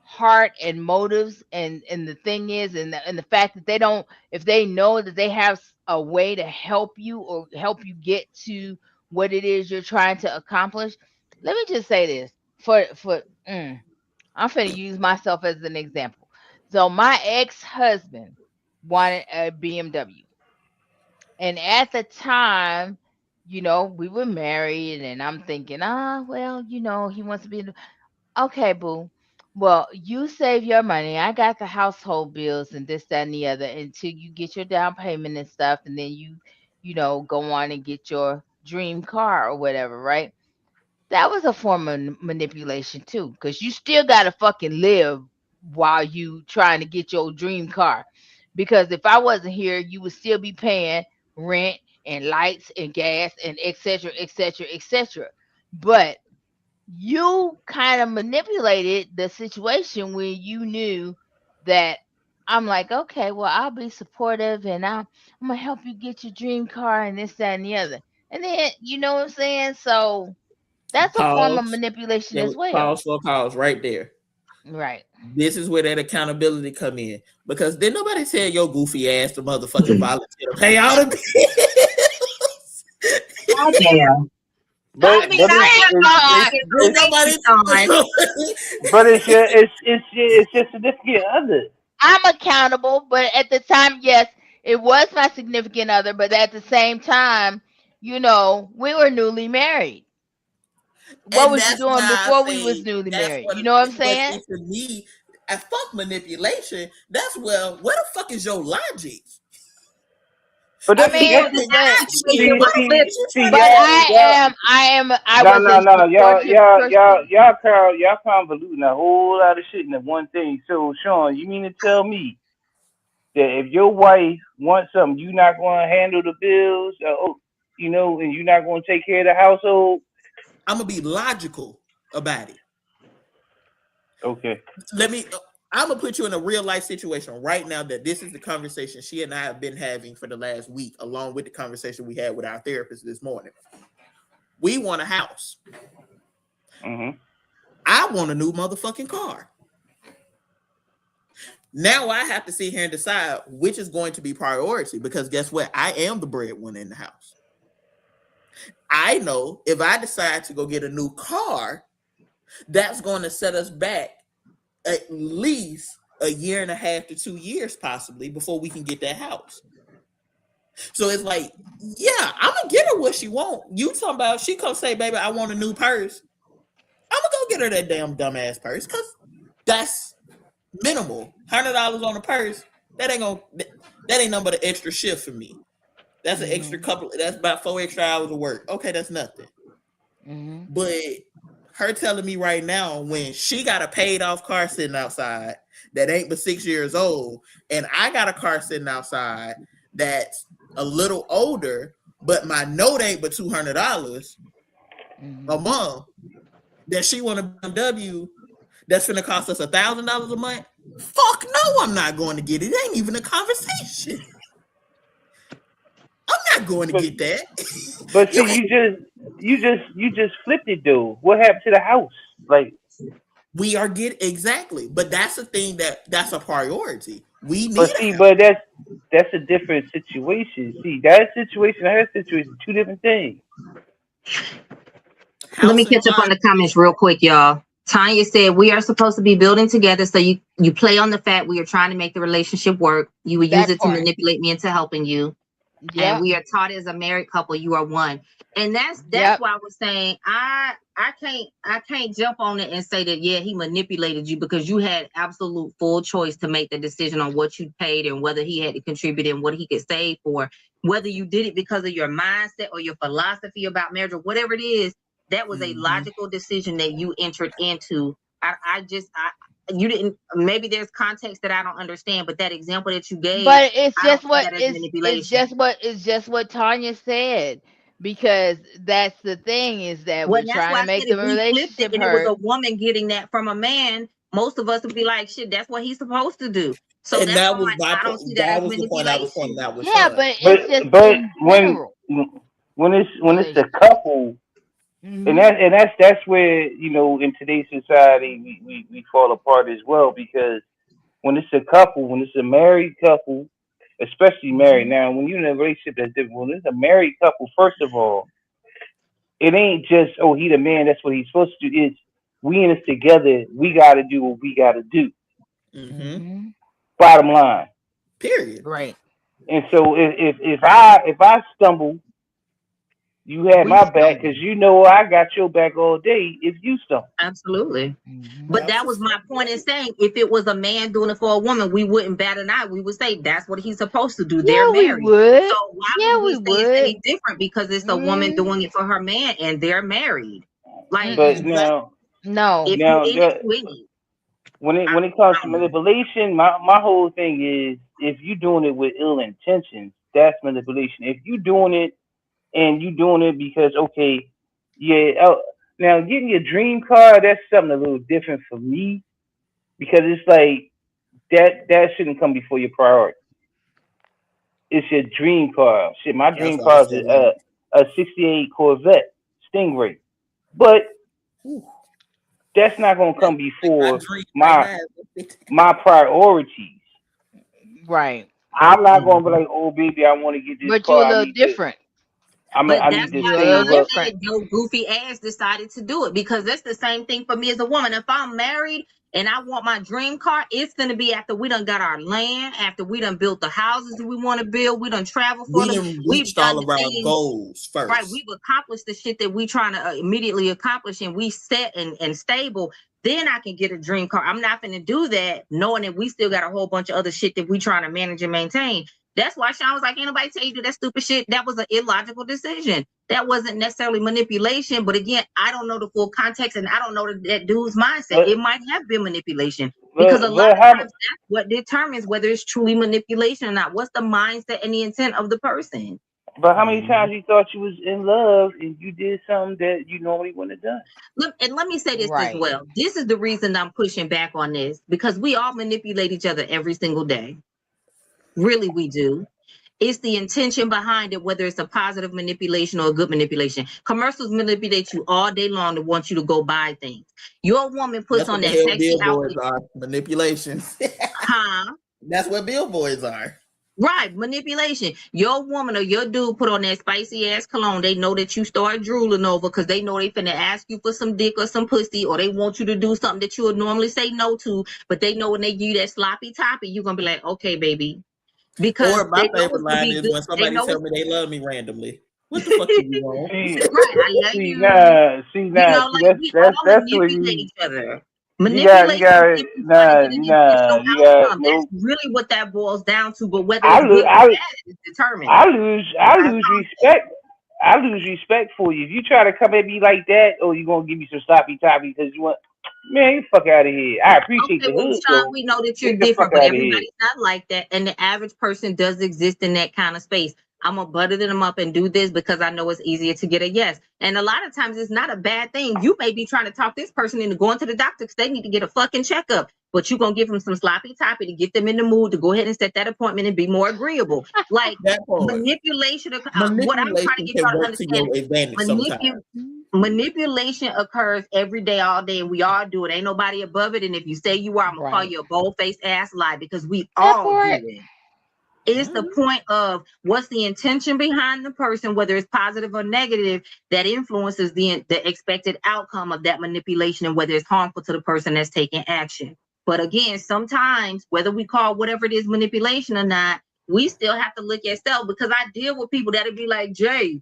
heart and motives, and the thing is, and the fact that they don't, if they know that they have a way to help you or help you get to what it is you're trying to accomplish. Let me just say this for I'm going to use myself as an example. So my ex-husband wanted a BMW. And at the time, we were married, and I'm thinking, well, he wants to be, okay, boo. Well, you save your money. I got the household bills and this, that, and the other until you get your down payment and stuff. And then go on and get your dream car or whatever, right? That was a form of manipulation too, because you still gotta fucking live while you trying to get your dream car. Because if I wasn't here, you would still be paying rent and lights and gas and et cetera, et cetera, et cetera. But you kind of manipulated the situation when you knew that I'm like, okay, well, I'll be supportive, and I'm gonna help you get your dream car and this, that, and the other. And then, you know what I'm saying? So that's a form of Pause. manipulation Yeah, as well. pause for a pause right there. Right. This is where that accountability come in, because did nobody tell your goofy ass to motherfucking volunteer to pay all the bills? God damn. I But mean, Fucking I dream am car. volunteer, so Did thank you, nobody? Sean. but it's your significant other. I'm accountable, but at the time, yes, it was my significant other, but at the same time, we were newly married. What And was you that's doing why I before we was say newly that's married? what. You know what I'm But saying? see, to me, I fuck manipulation. That's where the fuck is your logic? But I that's mean, mean, Because that's it's the, but not situation, but flip. trying but to get I no, was no, a no. supportive person. Y'all convoluting a whole lot of shit into one thing. So, Sean, you mean to tell me that if your wife wants something, you not going to handle the bills, and you're not going to take care of the household? I'm gonna be logical about it. Okay. Let me. I'm gonna put you in a real life situation right now. That this is the conversation she and I have been having for the last week, along with the conversation we had with our therapist this morning. We want a house. Mhm. I want a new motherfucking car. Now I have to sit here and decide which is going to be priority because guess what? I am the breadwinner in the house. I know if I decide to go get a new car, that's going to set us back at least a year and a half to 2 years possibly before we can get that house. So it's like, yeah, I'm gonna get her what she want. You talking about she come say, baby, I want a new purse. I'm gonna go get her that damn dumbass purse because that's minimal. $100 on a purse. That ain't gonna that ain't nothing but an extra shift for me. That's an extra Mhm. couple. That's about 4 extra hours of work. Okay, that's nothing. Mhm. But her telling me right now when she got a paid off car sitting outside that ain't but 6 years old, and I got a car sitting outside that's a little older, but my note ain't but $200 a Mhm. month, that she want a BMW that's gonna cost us $1,000 a month. Fuck no, I'm not going to get it. It ain't even a conversation. I'm not going to But get that. but see, You you just flipped it though. What happened to the house? Like, We are getting exactly, but that's the thing that's a priority. We need but a see, house. but that's a different situation. See, that situation and her situation, two different things. Let me House and catch up car. on the comments real quick, y'all. Tanya said we are supposed to be building together, so you play on the fact we are trying to make the relationship work. You would use That it to part. manipulate me into helping you, and Yep. we are taught as a married couple you are one. And that's Yep. why I was saying I can't jump on it and say that yeah he manipulated you because you had absolute full choice to make the decision on what you paid and whether he had to contribute and what he could save for. Whether you did it because of your mindset or your philosophy about marriage or whatever it is, that was a Mm-hmm. logical decision that you entered into. You didn't. Maybe there's context that I don't understand, but that example that you gave, But it's I don't just see what that as manipulation. it's just what Tanya said because that's the thing is that Well, we're and that's trying why to I said make the if we flipped it relationship and it was a hurt. woman getting that from a man, most of us would be like, shit, that's what he's supposed to do. So And that's why that I'm was like, my I don't see point. that That as was the point I was pointing manipulation. out with Yeah, Sean. but But it's just but in when general when it's a relationship. couple, and Mhm. that's where in today's society we fall apart as well because when it's a couple, when it's a married couple, especially married Mhm. now, when you're in a relationship that's different, when it's a married couple, first of all, it ain't just he the man, that's what he's supposed to do. It's we in this together, we gotta do what we gotta do. Mm-hmm. Mhm. Bottom line. Period. Right. And so if I stumble, you had We my back because stumble. I got your back all day if you stumble. Absolutely. Mhm. But that was my point in saying if it was a man doing it for a woman, we wouldn't bat an eye. We would say that's what he's supposed to do. They're Yeah, we married. So would. why Yeah, would we we say it's would. any different because it's a woman Mm. doing it for her man and they're married? Like But Mm-mm. now No. if you now in it, that you in it. when it comes I to don't know. manipulation, my whole thing is if you doing it with ill intentions, that's manipulation. If you doing it and you doing it because yeah, now getting your dream car, that's something a little different for me because it's like that shouldn't come before your priority. It's your dream car. Shit, my That's dream why I car is said long. a '68 Corvette Stingray, but Whew. that's not gonna That's come like my before dream right my now. my priorities. Right. I'm not gonna be Mhm. like, oh baby, I want to get this But you car. a little different. But I that's need to why You're a little save Tanya up. different. said your goofy ass decided to do it because that's the same thing for me as a woman. If I'm married and I want my dream car, it's gonna be after we done got our land, after we done built the houses that we want to build, we done travel for We them, done we've reached done all the of our things. goals Right, first. we've accomplished the shit that we trying to immediately accomplish, and we set and stable. Then I can get a dream car. I'm not going to do that, knowing that we still got a whole bunch of other shit that we trying to manage and maintain. That's why Sean was like, ain't nobody tell you to do that stupid shit. That was an illogical decision. That wasn't necessarily manipulation. But again, I don't know the full context and I don't know that dude's mindset. It might have been manipulation. Because a lot of times that's what determines whether it's truly manipulation or not. What's the mindset and the intent of the person? But how many times you thought you was in love and you did something that you normally wouldn't have done? And let me say this as well. This is the reason I'm pushing back on this, because we all manipulate each other every single day. Really, we do. It's the intention behind it, whether it's a positive manipulation or a good manipulation. Commercials manipulate you all day long to want you to go buy things. Your woman puts on that sexy billboards are manipulations. Huh? That's what billboards are. Right, manipulation. Your woman or your dude put on that spicy ass cologne. They know that you start drooling over because they know they finna ask you for some dick or some pussy, or they want you to do something that you would normally say no to. But they know when they give you that sloppy toppy, you're gonna be like, okay, baby. Because or my favorite line is when somebody tell me they love me randomly. What the fuck do you want? Right, I love you. You know, like we all manipulate each other. Manipulation. That's really what that boils down to. But whether it's good or bad is determined. I lose respect. I lose respect for you if you try to come at me like that, or you gonna give me some sloppy toppy because you want. Man, you fuck out of here. I appreciate the hood. Sean, we know that you're different, but everybody's not like that. And the average person does exist in that kind of space. I'm gonna butter them up and do this because I know it's easier to get a yes. And a lot of times it's not a bad thing. You may be trying to talk this person into going to the doctor because they need to get a fucking checkup, but you're gonna give them some sloppy toppy to get them in the mood to go ahead and set that appointment and be more agreeable. Like manipulation. What I'm trying to get y'all to understand. Manipulation occurs every day, all day, and we all do it. Ain't nobody above it. And if you say you are, I'm gonna call you a bold-faced ass lie because we all do it. It's the point of what's the intention behind the person, whether it's positive or negative, that influences the expected outcome of that manipulation and whether it's harmful to the person that's taking action. But again, sometimes, whether we call whatever it is manipulation or not, we still have to look at self, because I deal with people that'll be like, Jay,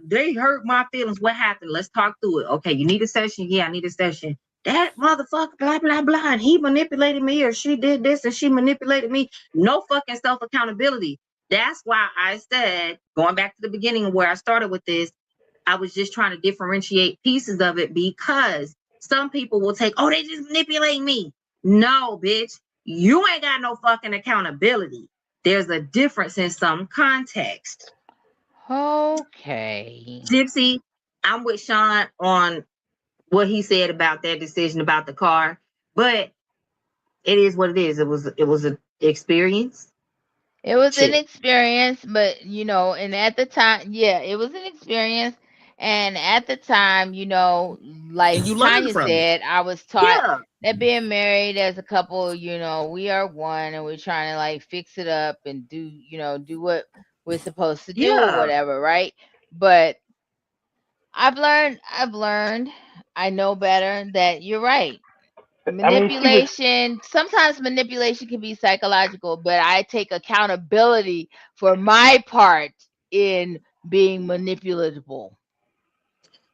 they hurt my feelings. What happened? Let's talk through it. Okay, you need a session? Yeah, I need a session. That motherfucker, blah, blah, blah, and he manipulated me, or she did this and she manipulated me. No fucking self-accountability. That's why I said, going back to the beginning of where I started with this, I was just trying to differentiate pieces of it, because some people will take, oh, they just manipulate me. No, bitch, you ain't got no fucking accountability. There's a difference in some context. Okay. Gypsy, I'm with Sean on what he said about that decision about the car, but it is what it is. It was an experience. It was an experience, but and at the time, it was an experience. And at the time, like Tanya said, I was taught that being married as a couple, we are one and we're trying to like fix it up and do what we're supposed to do or whatever, right? But I've learned, I know better that you're right. Manipulation, sometimes manipulation can be psychological, but I take accountability for my part in being manipulatable.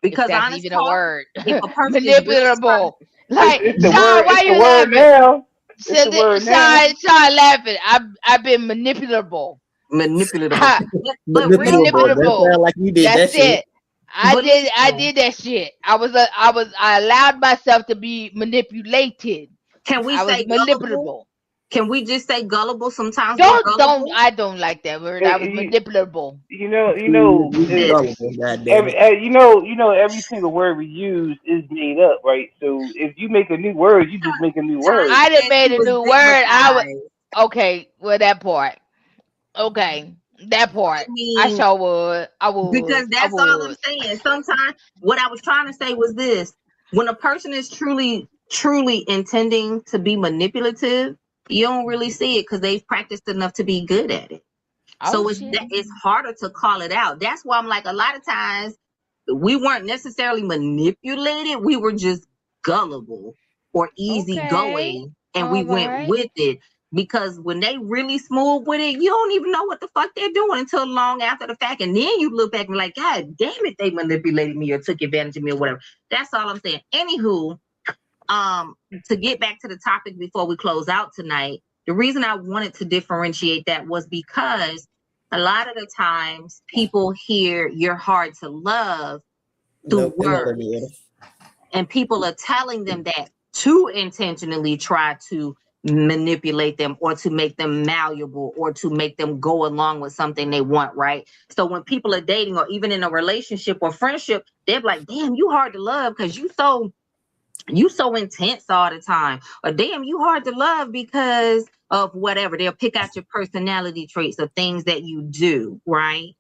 Because if that's even a word. Manipulable. Like, it's Sean, why you laughing? Now. It's the word now. Sean laughing. I've been manipulable. Manipulable. Like you did that's that shit. It. I did that shit. I allowed myself to be manipulated. Can we say manipulable? Can we just say gullible sometimes? I don't like that word. I was manipulable. Every single word we use is made up, right? So if you make a new word, you just make a new word. I done made a new word. Okay, well, that part. Okay, that part. I sure would. I would. Because that's all I'm saying. Sometimes what I was trying to say was this: when a person is truly intending to be manipulative, you don't really see it because they've practiced enough to be good at it. So it's harder to call it out. That's why I'm like, a lot of times we weren't necessarily manipulated. We were just gullible or easygoing, and we went with it. Because when they really smooth with it, you don't even know what the fuck they're doing until long after the fact. And then you look back and like, God damn it, they manipulated me or took advantage of me or whatever. That's all I'm saying. Anywho, to get back to the topic before we close out tonight, The reason I wanted to differentiate that was because a lot of the times people hear you're hard to love through Nope, they won't let words, me in. and people are telling them that to intentionally try to manipulate them or to make them malleable or to make them go along with something they want, right? So when people are dating or even in a relationship or friendship, they're like, damn, you hard to love because you so intense all the time, or damn, you hard to love because of whatever. They'll pick out your personality traits or things that you do, right?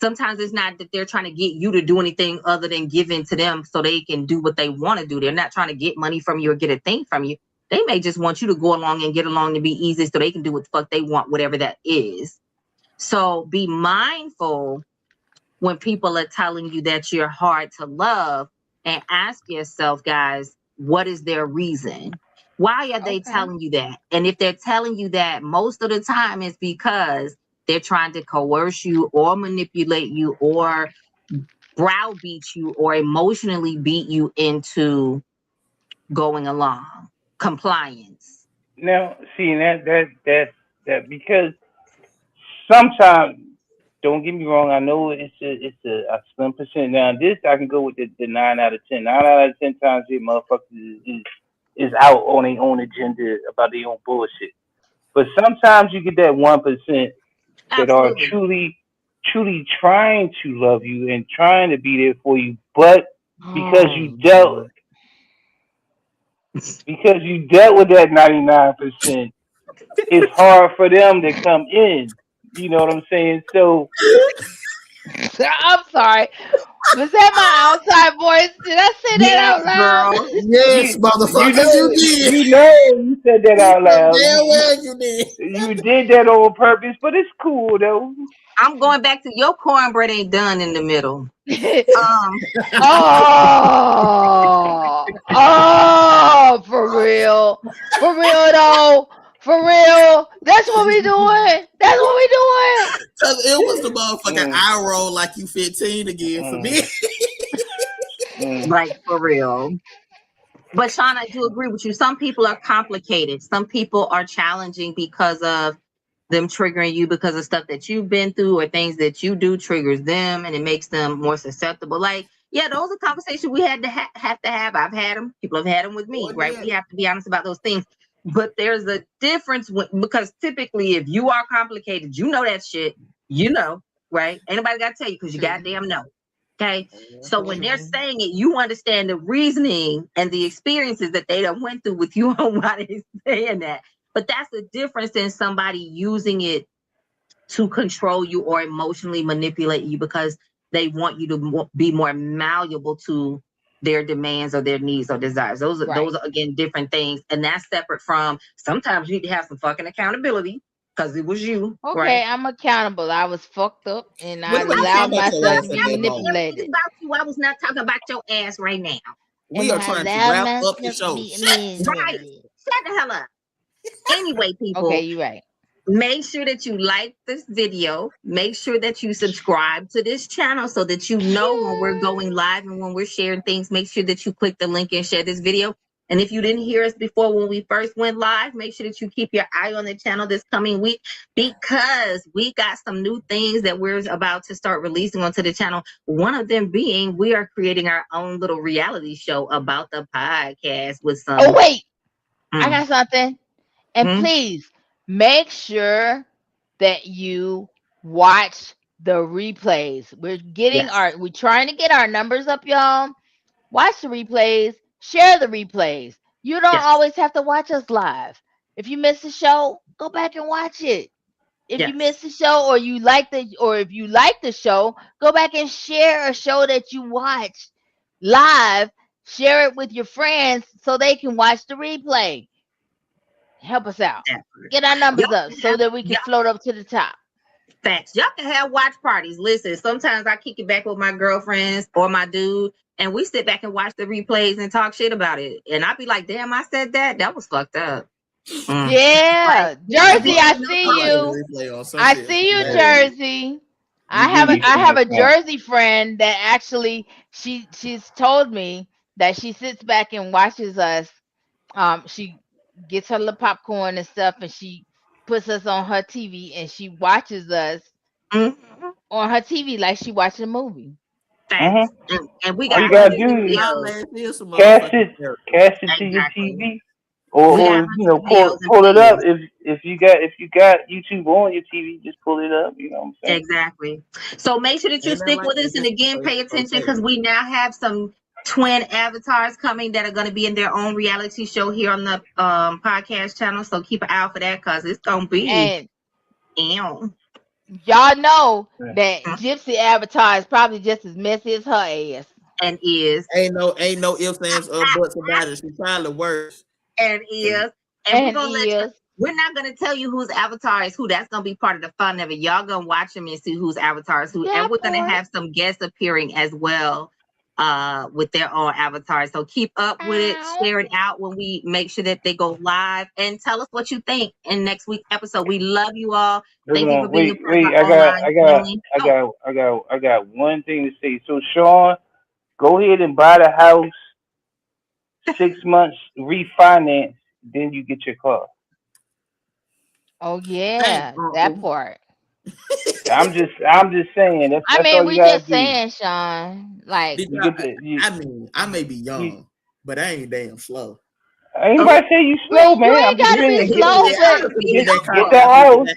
Sometimes it's not that they're trying to get you to do anything other than give in to them so they can do what they want to do. They're not trying to get money from you or get a thing from you. They may just want you to go along and get along to be easy so they can do what the fuck they want, whatever that is. So be mindful when people are telling you that you're hard to love, and ask yourself, guys, what is their reason? Why are they Okay. telling you that? And if they're telling you that, most of the time it's because they're trying to coerce you or manipulate you or browbeat you or emotionally beat you into going along, compliance. Now, see, that because sometimes, don't get me wrong, I know it's a slim percent. Now, this I can go with the 9 out of 10. 9 out of 10 times, these motherfuckers is out on their own agenda about their own bullshit. But sometimes you get that 1% that are Absolutely. truly trying to love you and trying to be there for you, but because Oh Lord. you dealt with that 99%, it's hard for them to come in. You know what I'm saying? So I'm sorry. Was that my outside voice? Did I say that Yes, out loud? girl. Yes, motherfuckers, you did. you know you said that You out know loud. damn well you did. You did that on purpose, but it's cool though. I'm going back to your cornbread ain't done in the middle. Um, Oh, for real. For real though. For real. That's what we doing. That's what we doing. Cause it was the motherfucking Mm, eye roll like you 15 again for mm, me. mm. like for real. But Sean, I do agree with you. Some people are complicated. Some people are challenging because of them triggering you because of stuff that you've been through or things that you do triggers them and it makes them more susceptible. Like, yeah, those are conversations we had to have to have. I've had them. People have had them with Oh me, right? yeah. We have to be honest about those things. But there's a difference because typically, if you are complicated, you know that shit. You know, right? Ain't nobody got to tell you because you goddamn know. Okay. So when they're Mhm. saying it, you understand the reasoning and the experiences that they done went through with you on why they're saying that. But that's the difference in somebody using it to control you or emotionally manipulate you because they want you to be more malleable to their demands or their needs or desires. Right. Those are again different things, and that's separate from sometimes you need to have some fucking accountability because it was you, Okay, right? I'm accountable. I was fucked up and We're I not allowed talking about your myself ass to at be that moment. Everything is manipulated. about you. I was not talking about your ass right now. We And are I trying to allowed wrap up the myself to show. be Right. manipulated. Shut the hell up. Anyway, Okay, people, you're right. make sure that you like this video. Make sure that you subscribe to this channel so that you know when we're going live and when we're sharing things. Make sure that you click the link and share this video. And if you didn't hear us before when we first went live, make sure that you keep your eye on the channel this coming week because we got some new things that we're about to start releasing onto the channel. One of them being we are creating our own little reality show about the podcast with Oh some wait, I mm, got something. And mm, please make sure that you watch the replays. yes, We're trying to get our numbers up, y'all. Watch the replays, share the replays. You don't yes, always have to watch us live. If you miss the show, go back and watch it. If you yes. missed the show or if you like the show, go back and share a show that you watched live. Share it with your friends so they can watch the replay. Help us out. That Get our Y'all numbers up can so have that we can y'all float up to the top. facts. Y'all can have watch parties. Listen, sometimes I kick it back with my girlfriends or my dude, and we sit back and watch the replays and talk shit about it. And I'd be like, "Damn, I said that. That was fucked up." Like, Yeah, and Jersey, people I know I see like already. the you. replay on some I shit. see you, Hey, Jersey. you give me I too have much a time. Jersey friend that actually she's told me that she sits back and watches us. She gets her little popcorn and stuff, and puts us on her TV and she watches us Mm-hmm. on her TV like she watching a movie. Thanks. And we All got you gotta hundreds of do is videos. cast it to your Exactly. TV, We got or hundreds of videos and pull it up. videos. If you got YouTube on your TV, just pull it up. You know what I'm saying? Exactly. So make sure that you Ain't that stick like with us, and again, pay attention okay. because we now have some twin avatars coming that are going to be in their own reality show here on the podcast channel. So keep an eye out for that because it's going to be. And Ew. y'all know Yeah. that Gypsy Avatar is probably just as messy as her ass. And is. Ain't no ifs, ands, or buts about it. She probably worse. And is. And we're going to let you. We're not going to tell you whose avatar is who. That's going to be part of the fun of it. Y'all going to watch them and see whose avatar is who. Yeah, and we're going to have some guests appearing as well with their own avatars. So keep up with it. Share it out when we make sure that they go live. And tell us what you think in next week's episode. We love you all. Thank you for being a part of our online family. I got one thing to say. So Sean, go ahead and buy the house, 6 months refinance, then you get your car. Oh yeah, that part. I'm just saying. That's I mean, all we you gotta just do. saying, Sean. Like, I mean, I may be young, but I ain't damn slow. Ain't nobody say you slow, well, man. you I'm ain't just gotta saying. be slow, but Get the house.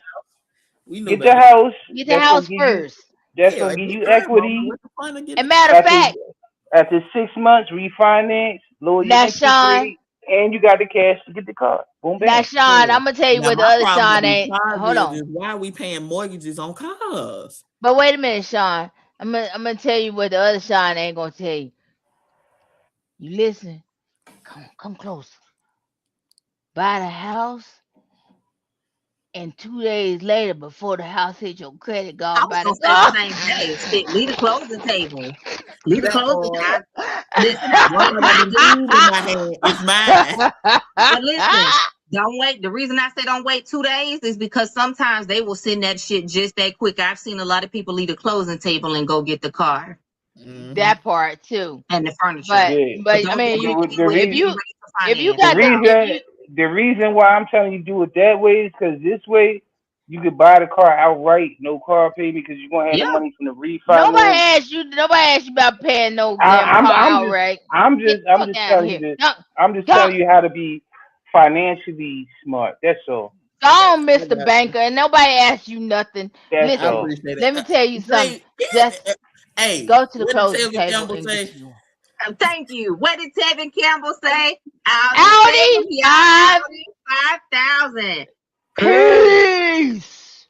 We know Get the about house. get the house first. That's gonna give you equity. And matter of fact, After 6 months, refinance, lower your now interest Sean, rate, and you got the cash to get the car. Boom, now bam. Sean, I'm gonna tell you Now what the my other problem Sean with these ain't. car Hold bills on, is why are we paying mortgages on cars? but wait a minute, Sean. I'm gonna tell you what the other Sean ain't gonna tell you. You listen, come close. Buy the house, and 2 days later, before the house hit your credit, go I and was buy gonna the say the car. same day. Shit, leave the closing table. Leave the That closing. part. Listen, Once I got the food in my hand, it's mine. but listen, don't wait. The reason I say don't wait 2 days is because sometimes they will send that shit just that quick. I've seen a lot of people leave the closing table and go get the car That part too. and the furniture. But Yeah. but I mean, if you got The reason why I'm telling you do it that way is because this way you could buy the car outright, no car payment, because you're gonna have the money from the refinance. nobody asked you about paying no damn car outright. I'm just telling you this. I'm just telling you how to be financially smart. That's all. Go on, Mr. Banker, and nobody asked you nothing. That's Listen, all. let me tell you something. Just hey, go to the what closing did Tevin table Campbell and say? get you. Thank you. What did Tevin Campbell say? Audi 5,000. Peace.